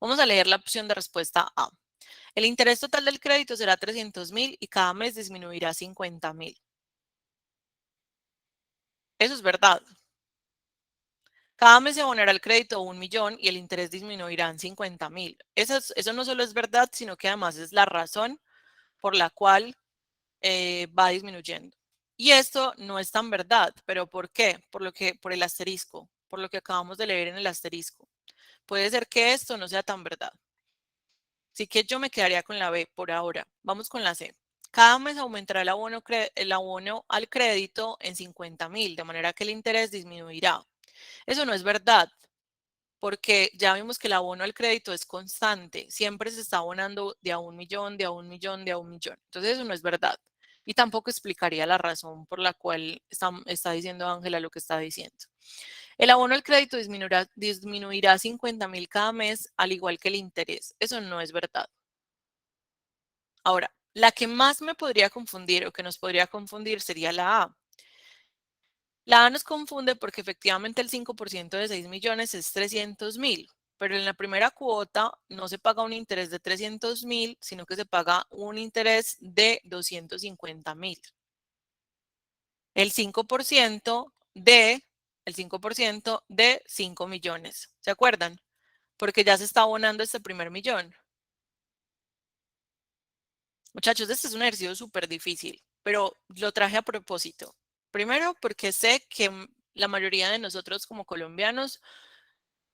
Vamos a leer la opción de respuesta A. El interés total del crédito será 300.000 y cada mes disminuirá 50.000. Eso es verdad. Cada mes se abonará el crédito 1.000.000 y el interés disminuirá en 50.000. Eso no solo es verdad, sino que además es la razón por la cual va disminuyendo. Y esto no es tan verdad, pero ¿por qué? Por el asterisco, por lo que acabamos de leer en el asterisco. Puede ser que esto no sea tan verdad. Así que yo me quedaría con la B por ahora. Vamos con la C. Cada mes aumentará el abono al crédito en 50.000, de manera que el interés disminuirá. Eso no es verdad, porque ya vimos que el abono al crédito es constante, siempre se está abonando de a 1.000.000, de a 1.000.000, de a 1.000.000. Entonces eso no es verdad. Y tampoco explicaría la razón por la cual está diciendo Ángela lo que está diciendo. El abono al crédito disminuirá 50.000 cada mes, al igual que el interés. Eso no es verdad. Ahora, la que más me podría confundir o que nos podría confundir sería la A. La A nos confunde porque efectivamente el 5% de 6 millones es 300.000, pero en la primera cuota no se paga un interés de 300.000, sino que se paga un interés de 250.000. El 5% el 5% de 5 millones. ¿Se acuerdan? Porque ya se está abonando este primer millón. Muchachos, este es un ejercicio súper difícil, pero lo traje a propósito. Primero, porque sé que la mayoría de nosotros como colombianos,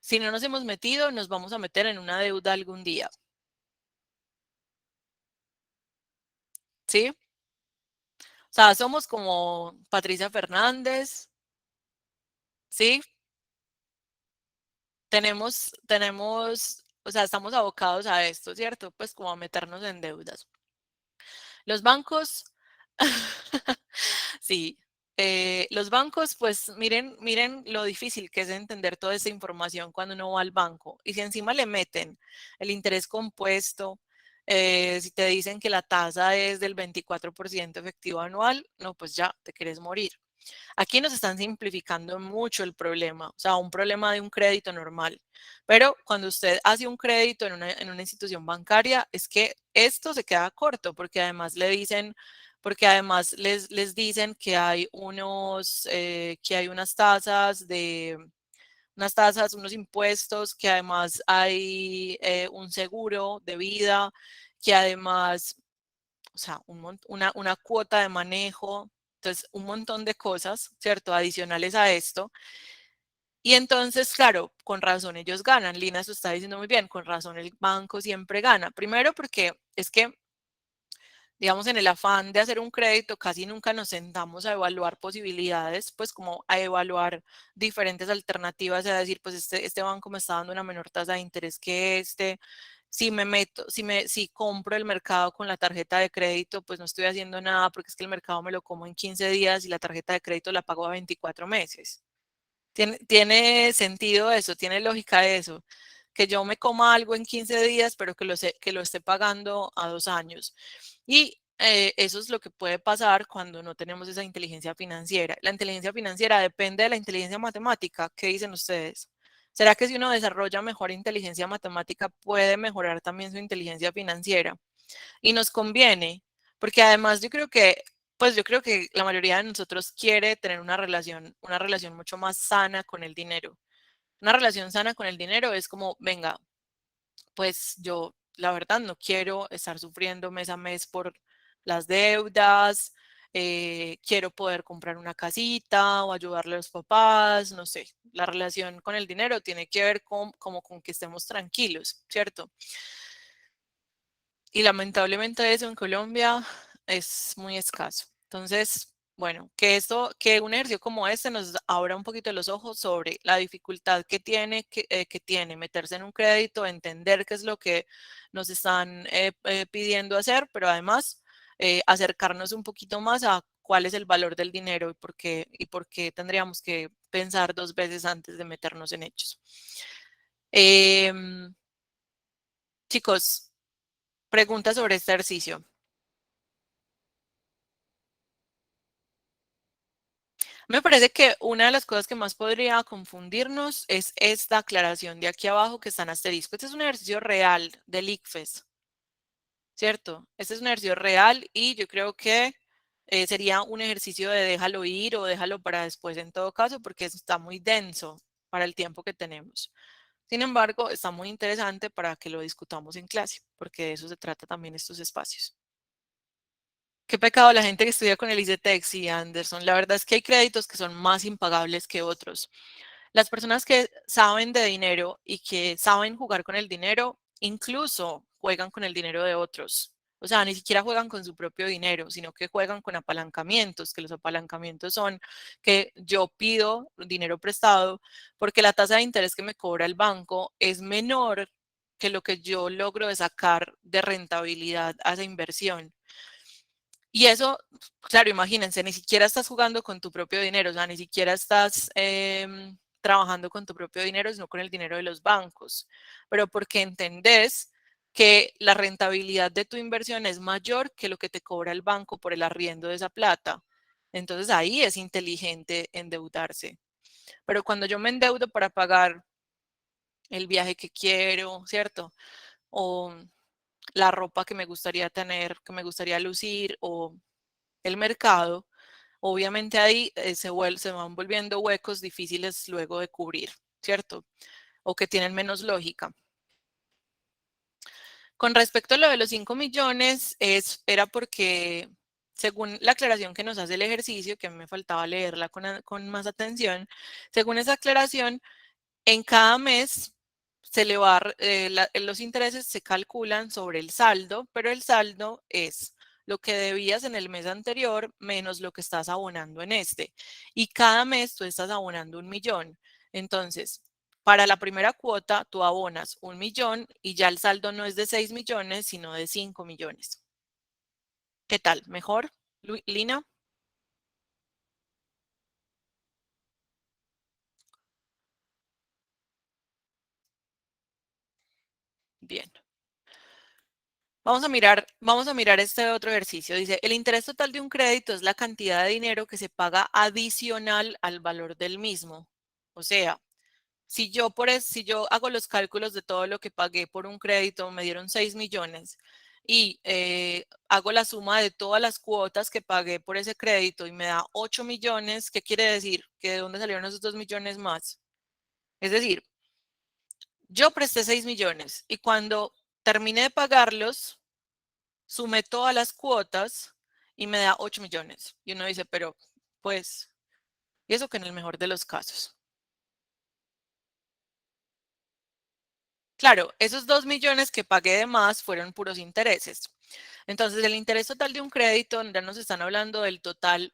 si no nos hemos metido, nos vamos a meter en una deuda algún día. ¿Sí? O sea, somos como Patricia Fernández, ¿sí? O sea, estamos abocados a esto, ¿cierto? Pues como a meternos en deudas. Los bancos, sí, los bancos, pues miren lo difícil que es entender toda esta información cuando uno va al banco. Y si encima le meten el interés compuesto, si te dicen que la tasa es del 24% efectivo anual, no, pues ya te quieres morir. Aquí nos están simplificando mucho el problema, o sea, un problema de un crédito normal. Pero cuando usted hace un crédito en una institución bancaria, es que esto se queda corto, porque además les dicen que hay que hay unas tasas, unos impuestos, que además hay un seguro de vida, que además, o sea, una cuota de manejo, entonces un montón de cosas, ¿cierto? Adicionales a esto. Y entonces, claro, con razón ellos ganan. Lina se está diciendo muy bien, con razón el banco siempre gana. Primero porque es que, digamos, en el afán de hacer un crédito, casi nunca nos sentamos a evaluar posibilidades, pues como a evaluar diferentes alternativas, a decir, pues este banco me está dando una menor tasa de interés que este. Si me meto, si compro el mercado con la tarjeta de crédito, pues no estoy haciendo nada porque es que el mercado me lo como en 15 días y la tarjeta de crédito la pago a 24 meses. Tiene sentido eso, tiene lógica eso, que yo me coma algo en 15 días, pero que lo esté pagando a 2 años. Y eso es lo que puede pasar cuando no tenemos esa inteligencia financiera. La inteligencia financiera depende de la inteligencia matemática. ¿Qué dicen ustedes? ¿Será que si uno desarrolla mejor inteligencia matemática puede mejorar también su inteligencia financiera? Y nos conviene, porque además yo creo que la mayoría de nosotros quiere tener una relación mucho más sana con el dinero. Una relación sana con el dinero es como, venga, pues yo la verdad no quiero estar sufriendo mes a mes por las deudas, quiero poder comprar una casita o ayudarle a los papás, no sé. La relación con el dinero tiene que ver como con que estemos tranquilos, ¿cierto? Y lamentablemente eso en Colombia es muy escaso. Entonces, Bueno, que un ejercicio como este nos abra un poquito los ojos sobre la dificultad que tiene meterse en un crédito, entender qué es lo que nos están pidiendo hacer, pero además acercarnos un poquito más a cuál es el valor del dinero y por qué tendríamos que pensar dos veces antes de meternos en ellos. Em, chicos, preguntas sobre este ejercicio. Me parece que una de las cosas que más podría confundirnos es esta aclaración de aquí abajo que está en asterisco. Este es un ejercicio real del ICFES, ¿cierto? Este es un ejercicio real y yo creo que sería un ejercicio de déjalo ir o déjalo para después en todo caso porque está muy denso para el tiempo que tenemos. Sin embargo, está muy interesante para que lo discutamos en clase, porque de eso se trata también estos espacios. Qué pecado la gente que estudia con el ICETEX y Anderson. La verdad es que hay créditos que son más impagables que otros. Las personas que saben de dinero y que saben jugar con el dinero, incluso juegan con el dinero de otros. O sea, ni siquiera juegan con su propio dinero, sino que juegan con apalancamientos, que los apalancamientos son que yo pido dinero prestado porque la tasa de interés que me cobra el banco es menor que lo que yo logro de sacar de rentabilidad a esa inversión. Y eso, claro, imagínense, ni siquiera estás jugando con tu propio dinero, o sea, ni siquiera estás trabajando con tu propio dinero, sino con el dinero de los bancos. Pero porque entendés que la rentabilidad de tu inversión es mayor que lo que te cobra el banco por el arriendo de esa plata. Entonces ahí es inteligente endeudarse. Pero cuando yo me endeudo para pagar el viaje que quiero, ¿cierto? O la ropa que me gustaría tener, que me gustaría lucir, o el mercado, obviamente ahí se van volviendo huecos difíciles luego de cubrir, ¿cierto? O que tienen menos lógica. Con respecto a lo de los 5 millones, era porque, según la aclaración que nos hace el ejercicio, que a mí me faltaba leerla con más atención, según esa aclaración, en cada mes se le va, los intereses se calculan sobre el saldo, pero el saldo es lo que debías en el mes anterior menos lo que estás abonando en este. Y cada mes tú estás abonando 1 millón. Entonces, para la primera cuota, tú abonas 1 millón y ya el saldo no es de 6 millones, sino de 5 millones. ¿Qué tal? ¿Mejor, Lina? Bien. Vamos a mirar este otro ejercicio. Dice, el interés total de un crédito es la cantidad de dinero que se paga adicional al valor del mismo. O sea, si yo hago los cálculos de todo lo que pagué por un crédito, me dieron 6 millones y hago la suma de todas las cuotas que pagué por ese crédito y me da 8 millones, ¿qué quiere decir? ¿Que de dónde salieron esos 2 millones más? Es decir, yo presté 6 millones y cuando terminé de pagarlos, sumé todas las cuotas y me da 8 millones. Y uno dice, pero pues, y eso que en el mejor de los casos. Claro, esos 2 millones que pagué de más fueron puros intereses. Entonces, el interés total de un crédito, ya nos están hablando del total,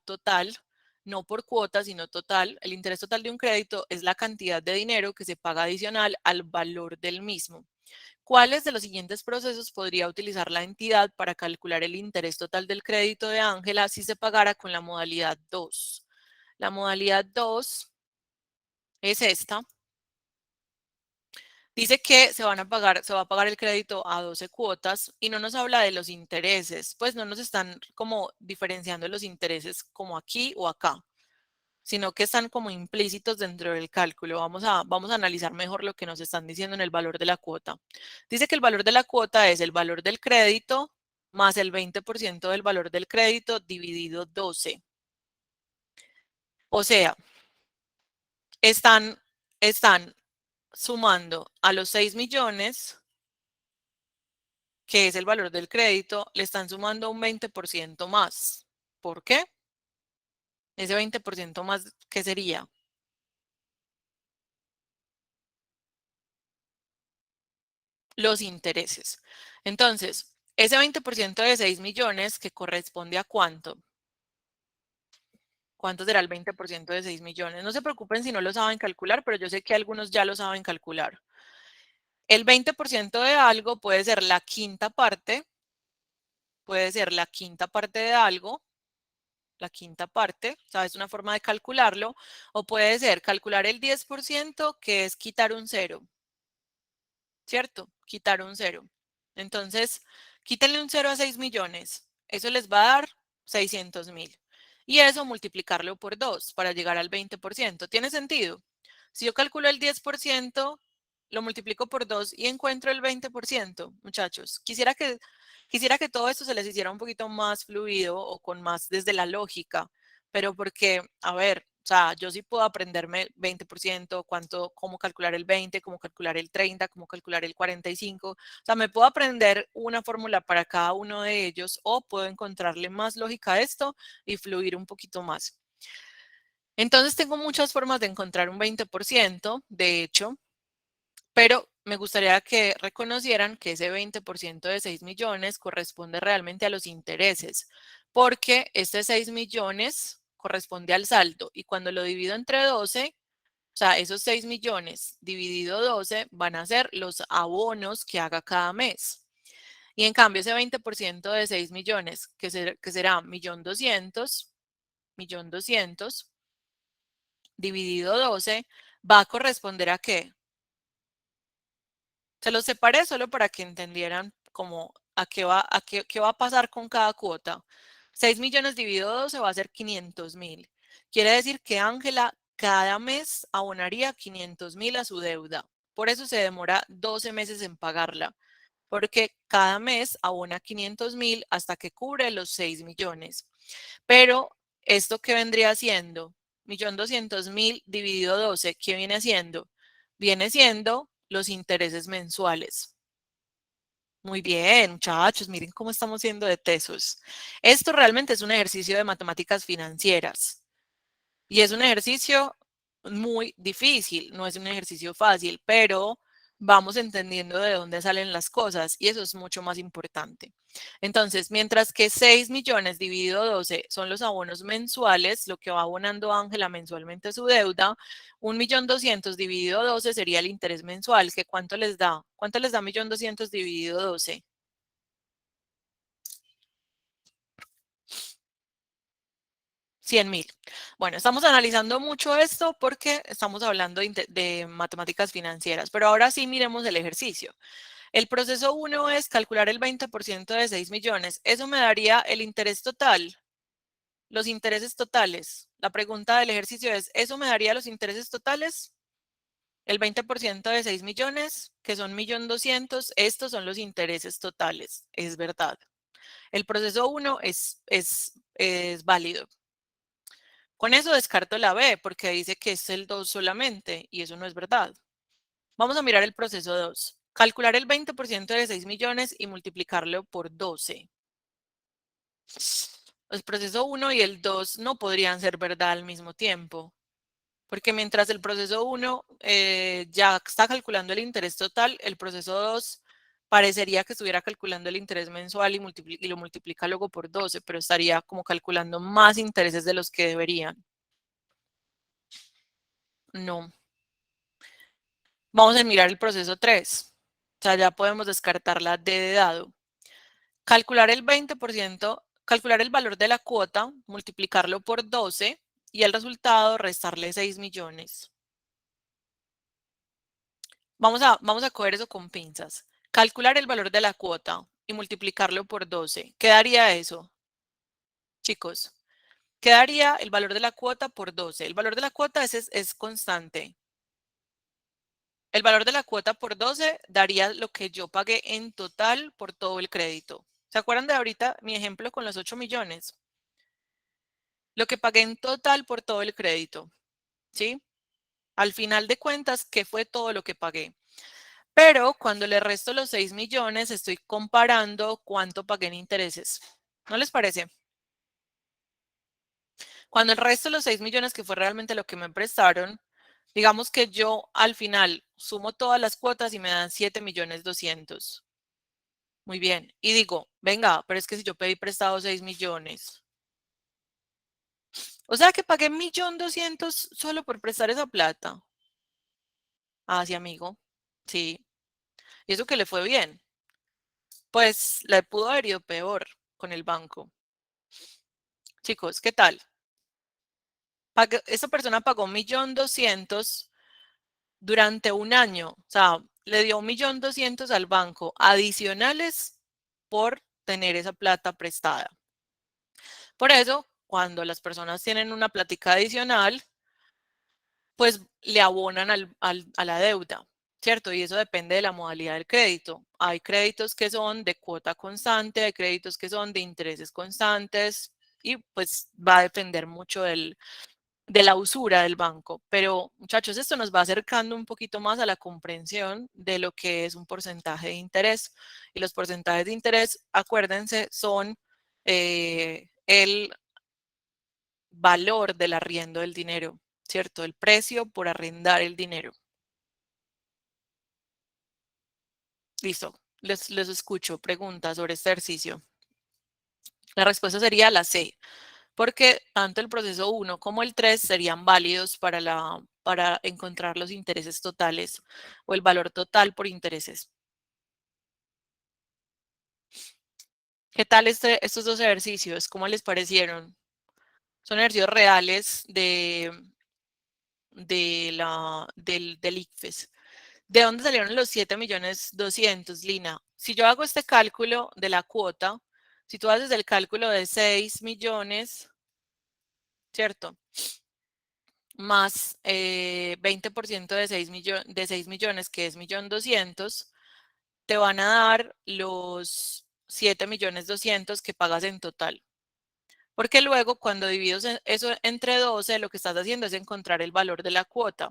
no por cuota, sino total. El interés total de un crédito es la cantidad de dinero que se paga adicional al valor del mismo. ¿Cuáles de los siguientes procesos podría utilizar la entidad para calcular el interés total del crédito de Ángela si se pagara con la modalidad 2? La modalidad 2 es esta. Dice que se va a pagar el crédito a 12 cuotas y no nos habla de los intereses, pues no nos están como diferenciando los intereses como aquí o acá, sino que están como implícitos dentro del cálculo. Vamos a analizar mejor lo que nos están diciendo en el valor de la cuota. Dice que el valor de la cuota es el valor del crédito más el 20% del valor del crédito dividido 12. O sea, están, están sumando a los 6 millones, que es el valor del crédito, le están sumando un 20% más. ¿Por qué? Ese 20% más, ¿qué sería? Los intereses. Entonces, ese 20% de 6 millones, que corresponde a cuánto? ¿Cuánto será el 20% de 6 millones? No se preocupen si no lo saben calcular, pero yo sé que algunos ya lo saben calcular. El 20% de algo puede ser la quinta parte, de algo, la quinta parte, ¿sabes? Una forma de calcularlo, o puede ser calcular el 10%, que es quitar un cero, ¿cierto? Quitar un cero. Entonces, quítenle un cero a 6 millones. Eso les va a dar 600.000. Y eso multiplicarlo por 2 para llegar al 20%. ¿Tiene sentido? Si yo calculo el 10%, lo multiplico por 2 y encuentro el 20%, muchachos. Quisiera que todo esto se les hiciera un poquito más fluido o con más desde la lógica, pero porque, a ver, o sea, yo sí puedo aprenderme el 20%, cómo calcular el 20, cómo calcular el 30, cómo calcular el 45. O sea, me puedo aprender una fórmula para cada uno de ellos o puedo encontrarle más lógica a esto y fluir un poquito más. Entonces tengo muchas formas de encontrar un 20%, de hecho, pero me gustaría que reconocieran que ese 20% de 6 millones corresponde realmente a los intereses, porque este 6 millones corresponde al saldo y cuando lo divido entre 12, o sea, esos 6 millones dividido 12 van a ser los abonos que haga cada mes. Y en cambio, ese 20% de 6 millones, que será 1.200.000, dividido 12, va a corresponder a qué? Se los separé solo para que entendieran cómo qué va a pasar con cada cuota. 6 millones dividido 12 va a ser 500.000. Quiere decir que Ángela cada mes abonaría 500.000 a su deuda. Por eso se demora 12 meses en pagarla, porque cada mes abona 500.000 hasta que cubre los 6 millones. Pero, ¿esto qué vendría siendo? 1.200.000 dividido 12, ¿qué viene siendo? Viene siendo los intereses mensuales. Muy bien, muchachos, miren cómo estamos siendo de tesos. Esto realmente es un ejercicio de matemáticas financieras y es un ejercicio muy difícil, no es un ejercicio fácil, pero vamos entendiendo de dónde salen las cosas y eso es mucho más importante. Entonces, mientras que 6 millones dividido 12 son los abonos mensuales, lo que va abonando Ángela mensualmente su deuda, 1.200.000 dividido 12 sería el interés mensual, que ¿cuánto les da? ¿Cuánto les da 1.200.000 dividido 12? 100.000. Bueno, estamos analizando mucho esto porque estamos hablando de matemáticas financieras, pero ahora sí miremos el ejercicio. El proceso 1 es calcular el 20% de 6 millones. Eso me daría el interés total, los intereses totales. La pregunta del ejercicio es, ¿eso me daría los intereses totales? El 20% de 6 millones, que son 1.200.000, estos son los intereses totales. Es verdad. El proceso 1 es válido. Con eso descarto la B, porque dice que es el 2 solamente, y eso no es verdad. Vamos a mirar el proceso 2. Calcular el 20% de 6 millones y multiplicarlo por 12. El proceso 1 y el 2 no podrían ser verdad al mismo tiempo, porque mientras el proceso 1 ya está calculando el interés total, el proceso 2 parecería que estuviera calculando el interés mensual y lo multiplica luego por 12, pero estaría como calculando más intereses de los que deberían. No. Vamos a mirar el proceso 3. O sea, ya podemos descartar la D de dado. Calcular el 20%, calcular el valor de la cuota, multiplicarlo por 12 y el resultado restarle 6 millones. Vamos a coger eso con pinzas. Calcular el valor de la cuota y multiplicarlo por 12. ¿Qué daría eso, chicos? ¿Qué daría el valor de la cuota por 12? El valor de la cuota es constante. El valor de la cuota por 12 daría lo que yo pagué en total por todo el crédito. ¿Se acuerdan de ahorita mi ejemplo con los 8 millones? Lo que pagué en total por todo el crédito, ¿sí? Al final de cuentas, ¿qué fue todo lo que pagué? Pero cuando le resto los 6 millones, estoy comparando cuánto pagué en intereses. ¿No les parece? Cuando el resto de los 6 millones, que fue realmente lo que me prestaron, digamos que yo al final sumo todas las cuotas y me dan 7.200.000. Muy bien. Y digo, venga, pero es que si yo pedí prestado 6 millones, O sea que pagué 1.200.000 solo por prestar esa plata. Ah, sí, amigo. Sí. Y eso que le fue bien. Pues le pudo haber ido peor con el banco. Chicos, ¿qué tal? Esta persona pagó 1.200.000 durante un año. O sea, le dio 1.200.000 al banco adicionales por tener esa plata prestada. Por eso, cuando las personas tienen una plática adicional, pues le abonan a la deuda, ¿cierto? Y eso depende de la modalidad del crédito. Hay créditos que son de cuota constante, hay créditos que son de intereses constantes y pues va a depender mucho de la usura del banco. Pero muchachos, esto nos va acercando un poquito más a la comprensión de lo que es un porcentaje de interés. Y los porcentajes de interés, acuérdense, son el valor del arriendo del dinero, ¿cierto? El precio por arrendar el dinero. Listo, les escucho preguntas sobre este ejercicio. La respuesta sería la C, porque tanto el proceso 1 como el 3 serían válidos para encontrar los intereses totales o el valor total por intereses. ¿Qué tal estos dos ejercicios? ¿Cómo les parecieron? Son ejercicios reales del ICFES. ¿De dónde salieron los 7.200.000, Lina? Si yo hago este cálculo de la cuota, si tú haces el cálculo de 6 millones, ¿cierto? Más 20% de 6 millones, que es 1.200.000, te van a dar los 7.200.000 que pagas en total. Porque luego, cuando divides eso entre 12, lo que estás haciendo es encontrar el valor de la cuota,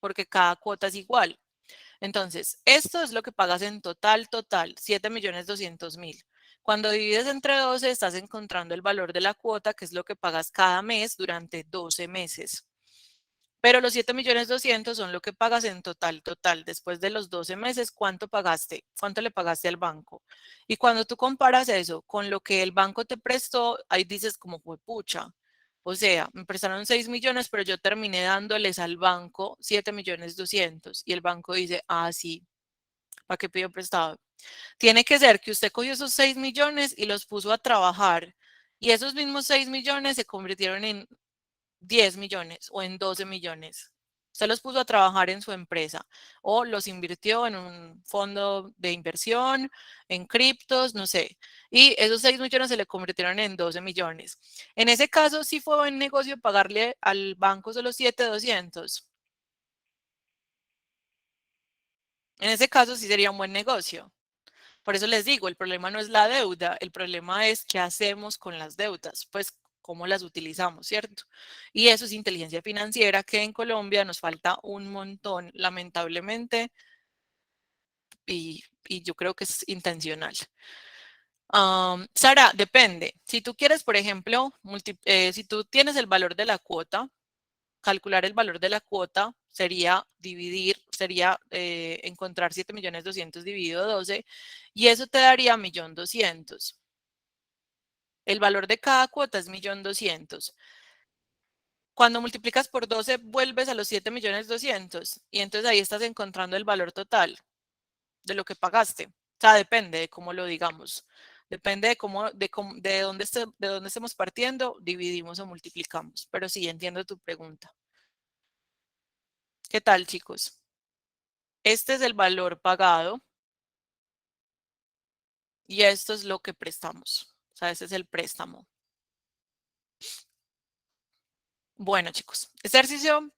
porque cada cuota es igual. Entonces, esto es lo que pagas en total, 7.200.000. Cuando divides entre 12, estás encontrando el valor de la cuota, que es lo que pagas cada mes durante 12 meses. Pero los 7.200.000 son lo que pagas en total. Después de los 12 meses, ¿cuánto pagaste? ¿Cuánto le pagaste al banco? Y cuando tú comparas eso con lo que el banco te prestó, ahí dices como, pucha. O sea, me prestaron 6 millones, pero yo terminé dándoles al banco 7.200.000. Y el banco dice, ah, sí, ¿para qué pidió prestado? Tiene que ser que usted cogió esos 6 millones y los puso a trabajar. Y esos mismos 6 millones se convirtieron en 10 millones o en 12 millones. Usted los puso a trabajar en su empresa o los invirtió en un fondo de inversión, en criptos, no sé. Y esos 6 millones se le convirtieron en 12 millones. En ese caso, sí fue buen negocio pagarle al banco solo 7.200. En ese caso, sí sería un buen negocio. Por eso les digo, el problema no es la deuda, el problema es qué hacemos con las deudas, pues cómo las utilizamos, ¿cierto? Y eso es inteligencia financiera que en Colombia nos falta un montón, lamentablemente, y yo creo que es intencional. Sara, depende. Si tú quieres, por ejemplo, si tú tienes el valor de la cuota, calcular el valor de la cuota sería encontrar 7.200.000 dividido 12 y eso te daría 1.200.000. El valor de cada cuota es 1.200.000. Cuando multiplicas por 12 vuelves a los 7.200.000 y entonces ahí estás encontrando el valor total de lo que pagaste. O sea, depende de cómo lo digamos. Depende de dónde estemos partiendo, dividimos o multiplicamos. Pero sí, entiendo tu pregunta. ¿Qué tal, chicos? Este es el valor pagado y esto es lo que prestamos. O sea, ese es el préstamo. Bueno, chicos, este ejercicio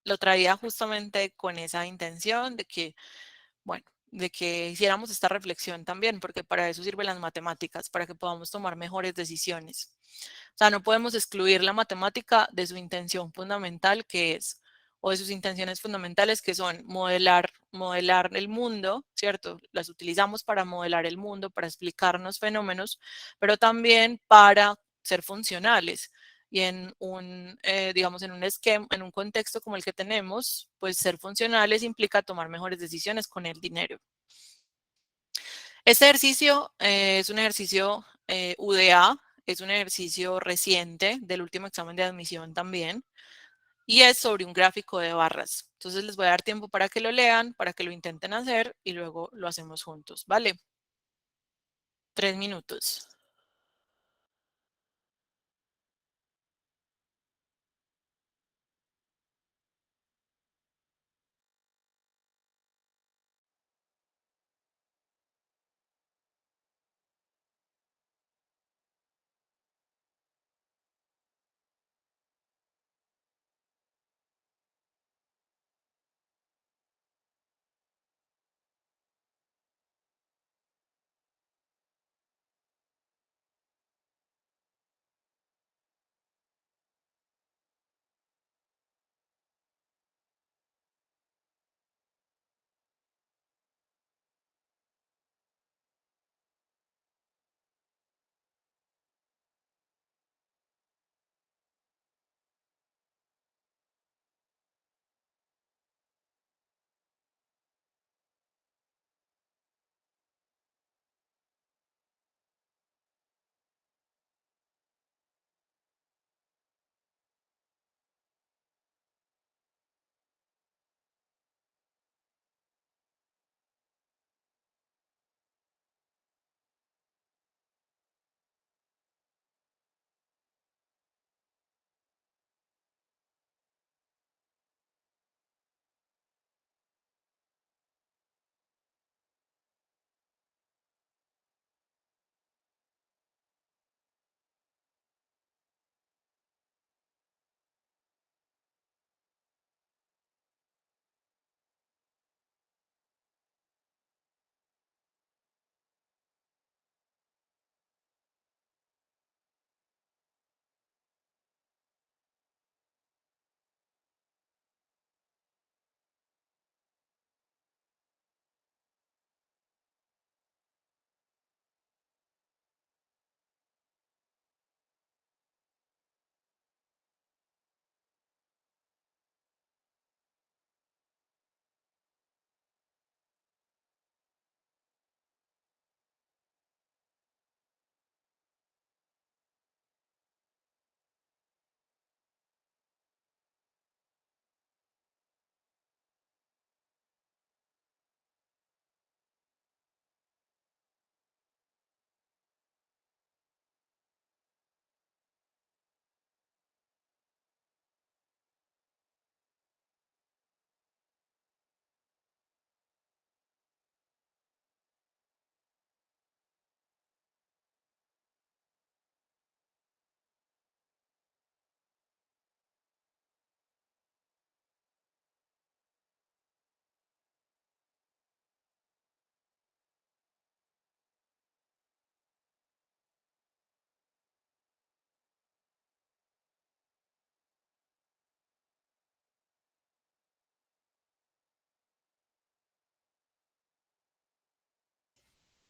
lo traía justamente con esa intención de que, bueno, de que hiciéramos esta reflexión también, porque para eso sirven las matemáticas, para que podamos tomar mejores decisiones. O sea, no podemos excluir la matemática de su intención fundamental, que es, o de sus intenciones fundamentales, que son modelar el mundo, ¿cierto? Las utilizamos para modelar el mundo, para explicarnos fenómenos, pero también para ser funcionales. Y digamos, en un esquema, en un contexto como el que tenemos, pues ser funcionales implica tomar mejores decisiones con el dinero. Este ejercicio es un ejercicio UDA, es un ejercicio reciente del último examen de admisión también y es sobre un gráfico de barras. Entonces les voy a dar tiempo para que lo lean, para que lo intenten hacer y luego lo hacemos juntos, ¿vale? 3 minutos.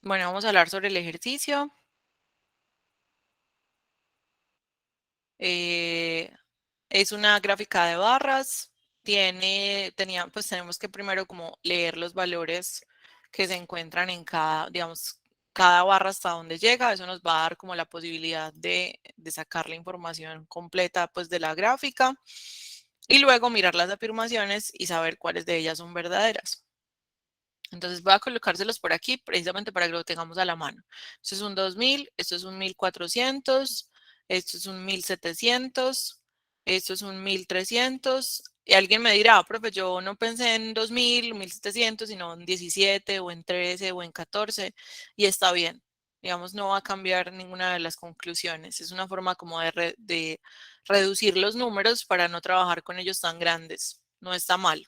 Bueno, vamos a hablar sobre el ejercicio. Eh, es una gráfica de barras. Pues tenemos que primero como leer los valores que se encuentran en cada, digamos, cada barra hasta donde llega. Eso nos va a dar como la posibilidad de sacar la información completa pues de la gráfica y luego mirar las afirmaciones y saber cuáles de ellas son verdaderas. Entonces voy a colocárselos por aquí precisamente para que lo tengamos a la mano. Esto es un 2000, esto es un 1400, esto es un 1700, esto es un 1300. Y alguien me dirá, profe, yo no pensé en 2000, 1700, sino en 17 o en 13 o en 14 y está bien. Digamos, no va a cambiar ninguna de las conclusiones. Es una forma como de reducir los números para no trabajar con ellos tan grandes. No está mal.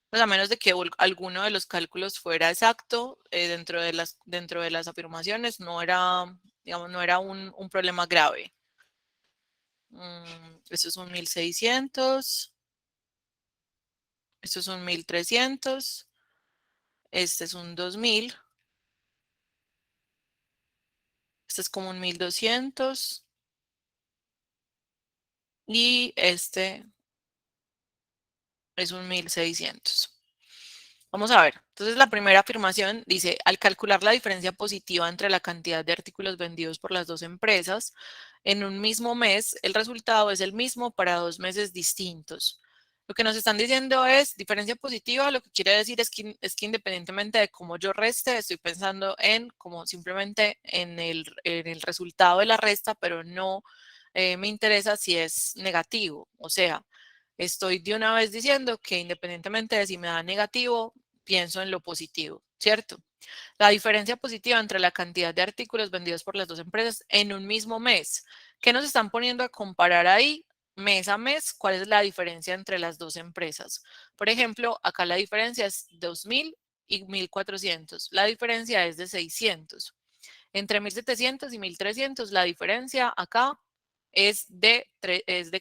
Pues a menos de que alguno de los cálculos fuera exacto dentro de las afirmaciones, no era, digamos, no era un problema grave. Esto es un 1600, esto es un 1300, este es un 2000, este es como un 1200 y este es un 1600. Vamos a ver, Entonces, la primera afirmación dice, al calcular la diferencia positiva entre la cantidad de artículos vendidos por las dos empresas en un mismo mes, el resultado es el mismo para 2 meses distintos. Lo que nos están diciendo es diferencia positiva, lo que quiere decir es que independientemente de cómo yo reste, estoy pensando en como simplemente en el resultado de la resta, pero no me interesa si es negativo. O sea, estoy de una vez diciendo que independientemente de si me da negativo, pienso en lo positivo, ¿cierto? La diferencia positiva entre la cantidad de artículos vendidos por las dos empresas en un mismo mes. ¿Qué nos están poniendo a comparar ahí? Mes a mes, ¿cuál es la diferencia entre las dos empresas? Por ejemplo, acá la diferencia es 2.000 y 1.400. La diferencia es de 600. Entre 1.700 y 1.300, la diferencia acá es de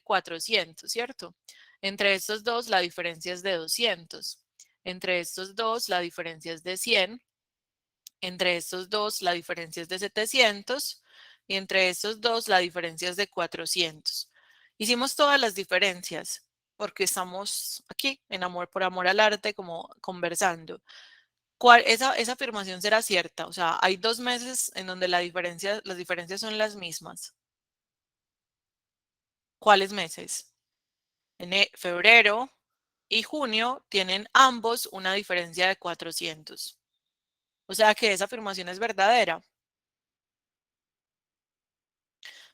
400, ¿cierto? Entre estos dos, la diferencia es de 200. Entre estos dos, la diferencia es de 100. Entre estos dos, la diferencia es de 700. Y entre estos dos, la diferencia es de 400. Hicimos todas las diferencias porque estamos aquí en Amor por Amor al Arte, como conversando. Esa afirmación será cierta? O sea, hay 2 meses en donde las diferencias son las mismas. ¿Cuáles meses? Febrero y junio tienen ambos una diferencia de 400. O sea que esa afirmación es verdadera.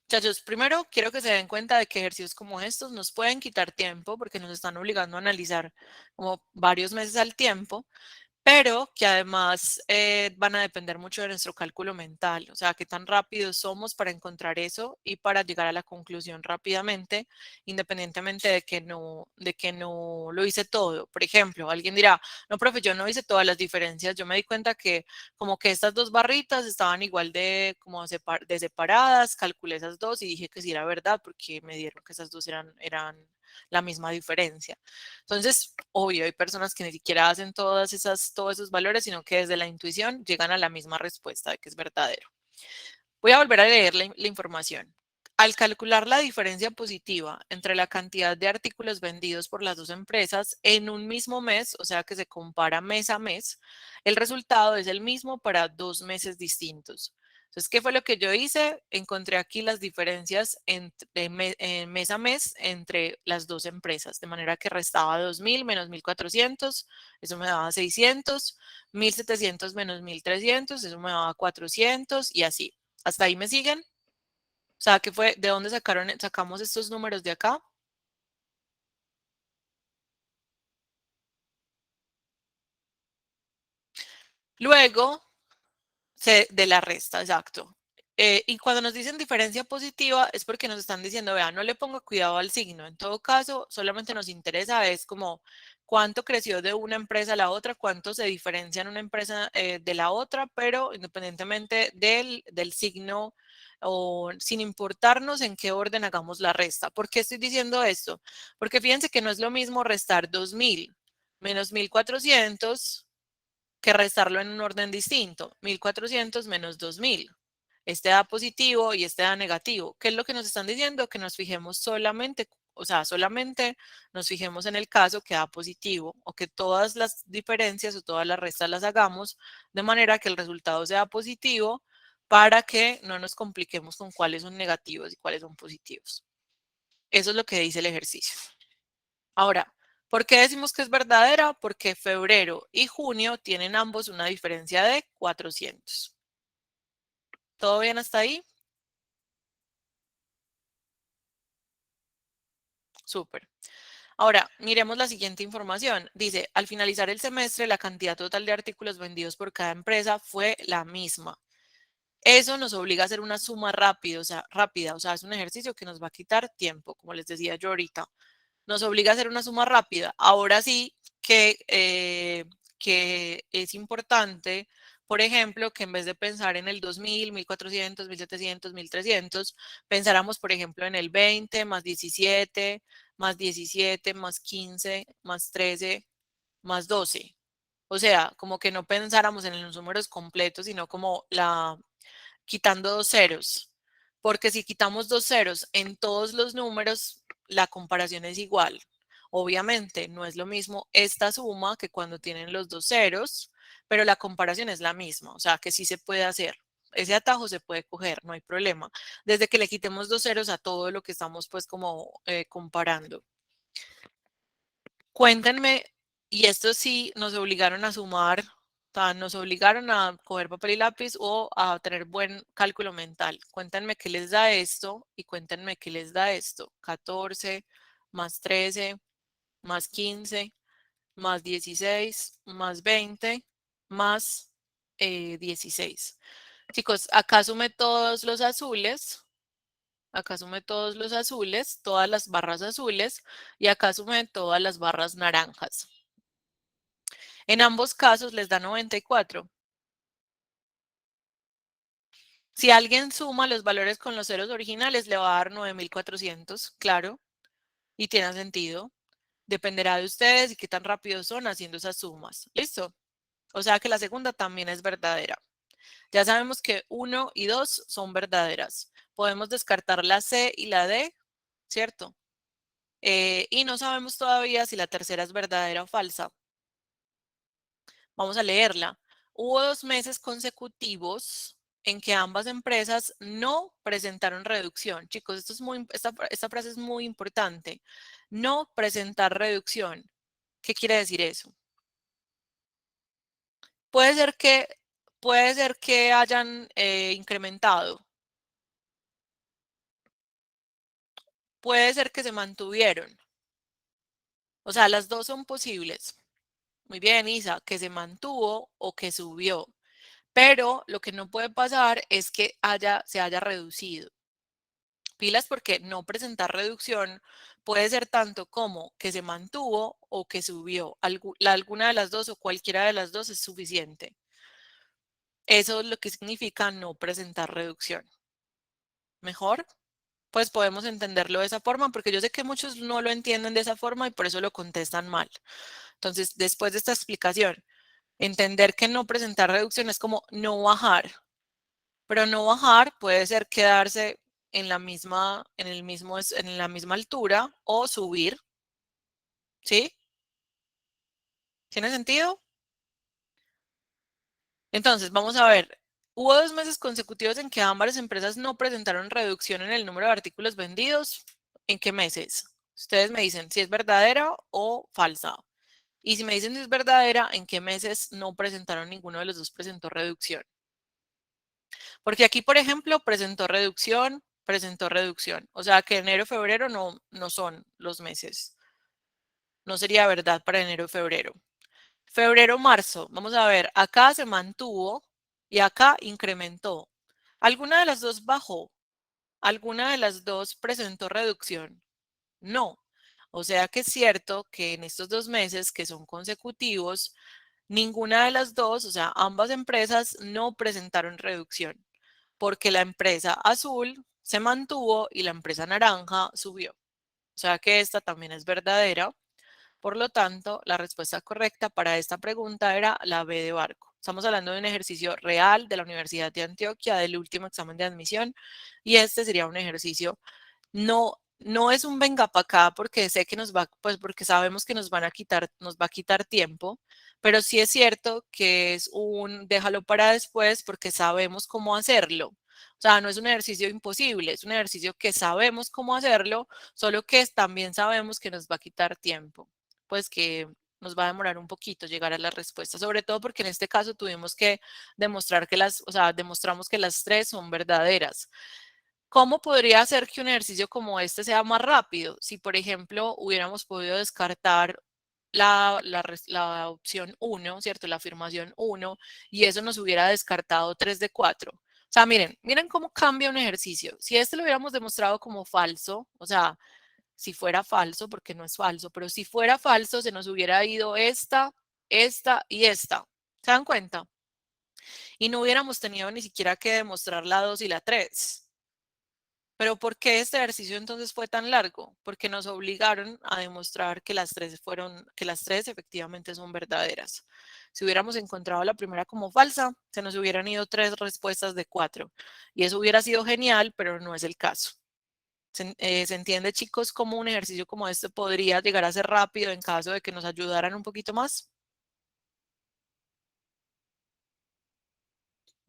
Muchachos, primero quiero que se den cuenta de que ejercicios como estos nos pueden quitar tiempo porque nos están obligando a analizar como varios meses al tiempo, pero que además van a depender mucho de nuestro cálculo mental, o sea, qué tan rápidos somos para encontrar eso y para llegar a la conclusión rápidamente, independientemente de que no lo hice todo. Por ejemplo, alguien dirá, no, profe, yo no hice todas las diferencias, yo me di cuenta que como que estas dos barritas estaban igual de como de separadas, calculé esas dos y dije que sí era verdad porque me dieron que esas dos eran la misma diferencia. Entonces, obvio, hay personas que ni siquiera hacen todos esos valores, sino que desde la intuición llegan a la misma respuesta de que es verdadero. Voy a volver a leer la información. Al calcular la diferencia positiva entre la cantidad de artículos vendidos por las dos empresas en un mismo mes, o sea que se compara mes a mes, el resultado es el mismo para 2 meses distintos. Entonces, ¿qué fue lo que yo hice? Encontré aquí las diferencias mes a mes entre las dos empresas, de manera que restaba 2.000 menos 1.400, eso me daba 600, 1.700 menos 1.300, eso me daba 400 y así. ¿Hasta ahí me siguen? O sea, ¿qué fue? ¿De dónde sacamos estos números de acá? Luego, de la resta, exacto. Y cuando nos dicen diferencia positiva es porque nos están diciendo, vea, no le ponga cuidado al signo. En todo caso, solamente nos interesa es como cuánto creció de una empresa a la otra, cuánto se diferencia en una empresa de la otra, pero independientemente del signo o sin importarnos en qué orden hagamos la resta. ¿Por qué estoy diciendo esto? Porque fíjense que no es lo mismo restar 2.000 menos 1.400 que restarlo en un orden distinto. 1.400 menos 2.000. Este da positivo y este da negativo. ¿Qué es lo que nos están diciendo? Que nos fijemos solamente, o sea, solamente nos fijemos en el caso que da positivo o que todas las diferencias o todas las restas las hagamos de manera que el resultado sea positivo para que no nos compliquemos con cuáles son negativos y cuáles son positivos. Eso es lo que dice el ejercicio. Ahora, ¿por qué decimos que es verdadera? Porque febrero y junio tienen ambos una diferencia de 400. ¿Todo bien hasta ahí? Súper. Ahora, miremos la siguiente información. Dice, al finalizar el semestre, la cantidad total de artículos vendidos por cada empresa fue la misma. Eso nos obliga a hacer una suma rápida, o sea, es un ejercicio que nos va a quitar tiempo, como les decía yo ahorita. Nos obliga a hacer una suma rápida. Ahora sí que es importante, por ejemplo, que en vez de pensar en el 2.000, 1.400, 1.700, 1.300, pensáramos, por ejemplo, en el 20 más 17, más 17, más 15, más 13, más 12. O sea, como que no pensáramos en los números completos, sino como quitando dos ceros. Porque si quitamos dos ceros en todos los números, la comparación es igual. Obviamente, no es lo mismo esta suma que cuando tienen los dos ceros, pero la comparación es la misma, o sea que sí se puede hacer. Ese atajo se puede coger, no hay problema, desde que le quitemos 2 ceros a todo lo que estamos pues como comparando. Cuéntenme, y esto sí nos obligaron a sumar, o sea, nos obligaron a coger papel y lápiz o a tener buen cálculo mental. Cuéntenme qué les da esto y cuéntenme qué les da esto. 14 más 13 más 15 más 16 más 20 más 16. Chicos, acá sume todos los azules. Acá sume todos los azules, todas las barras azules, y acá sume todas las barras naranjas. En ambos casos les da 94. Si alguien suma los valores con los ceros originales, le va a dar 9400, claro, y tiene sentido. Dependerá de ustedes y qué tan rápidos son haciendo esas sumas. ¿Listo? O sea que la segunda también es verdadera. Ya sabemos que 1 y 2 son verdaderas. Podemos descartar la C y la D, ¿cierto? Y no sabemos todavía si la tercera es verdadera o falsa. Vamos a leerla. Hubo 2 meses consecutivos en que ambas empresas no presentaron reducción. Chicos, esta frase es muy importante. No presentar reducción. ¿Qué quiere decir eso? Puede ser que, puede ser que hayan incrementado. Puede ser que se mantuvieron. O sea, las dos son posibles. Muy bien, Isa, que se mantuvo o que subió. Pero lo que no puede pasar es que se haya reducido. Pilas porque no presentar reducción puede ser tanto como que se mantuvo o que subió. Alguna de las dos o cualquiera de las dos es suficiente. Eso es lo que significa no presentar reducción. ¿Mejor? Pues podemos entenderlo de esa forma, porque yo sé que muchos no lo entienden de esa forma y por eso lo contestan mal. Entonces, después de esta explicación, entender que no presentar reducción es como no bajar, pero no bajar puede ser quedarse en la misma, en la misma altura o subir, ¿sí? ¿Tiene sentido? Entonces, vamos a ver. Hubo 2 meses consecutivos en que ambas empresas no presentaron reducción en el número de artículos vendidos. ¿En qué meses? Ustedes me dicen si es verdadera o falsa. Y si me dicen si es verdadera, ¿en qué meses no presentaron ninguno de los dos presentó reducción? Porque aquí, por ejemplo, presentó reducción. O sea que enero y febrero no son los meses. No sería verdad para enero y febrero. Febrero, marzo. Vamos a ver, acá se mantuvo y acá incrementó. ¿Alguna de las dos bajó? ¿Alguna de las dos presentó reducción? No. O sea que es cierto que en estos 2 meses que son consecutivos, ninguna de las dos, o sea, ambas empresas no presentaron reducción, porque la empresa azul se mantuvo y la empresa naranja subió. O sea que esta también es verdadera. Por lo tanto, la respuesta correcta para esta pregunta era la B de Barco. Estamos hablando de un ejercicio real de la Universidad de Antioquia, del último examen de admisión, y este sería un ejercicio no es un venga para acá porque sé que pues porque sabemos que nos va a quitar tiempo, pero sí es cierto que es un déjalo para después porque sabemos cómo hacerlo. O sea, no es un ejercicio imposible, es un ejercicio que sabemos cómo hacerlo, solo que también sabemos que nos va a quitar tiempo, pues que nos va a demorar un poquito llegar a la respuesta, sobre todo porque en este caso tuvimos que demostrar o sea, demostramos que las tres son verdaderas. ¿Cómo podría ser que un ejercicio como este sea más rápido? Si, por ejemplo, hubiéramos podido descartar la opción 1, ¿cierto? La afirmación 1, y eso nos hubiera descartado 3 de 4. O sea, miren cómo cambia un ejercicio. Si este lo hubiéramos demostrado como falso, o sea, si fuera falso, porque no es falso, pero si fuera falso, se nos hubiera ido esta y esta. ¿Se dan cuenta? Y no hubiéramos tenido ni siquiera que demostrar la 2 y la 3. Pero ¿por qué este ejercicio entonces fue tan largo? Porque nos obligaron a demostrar que las tres efectivamente son verdaderas. Si hubiéramos encontrado la primera como falsa, se nos hubieran ido 3 respuestas de 4. Y eso hubiera sido genial, pero no es el caso. ¿Se entiende, chicos, cómo un ejercicio como este podría llegar a ser rápido en caso de que nos ayudaran un poquito más?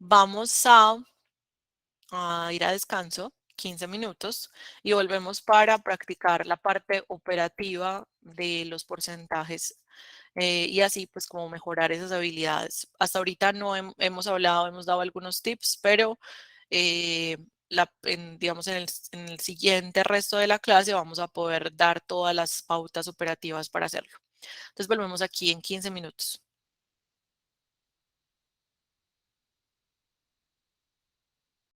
Vamos a ir a descanso, 15 minutos, y volvemos para practicar la parte operativa de los porcentajes y así pues como mejorar esas habilidades. Hasta ahorita no hemos hablado, hemos dado algunos tips, pero eh, digamos en el siguiente resto de la clase vamos a poder dar todas las pautas operativas para hacerlo. Entonces volvemos aquí en 15 minutos.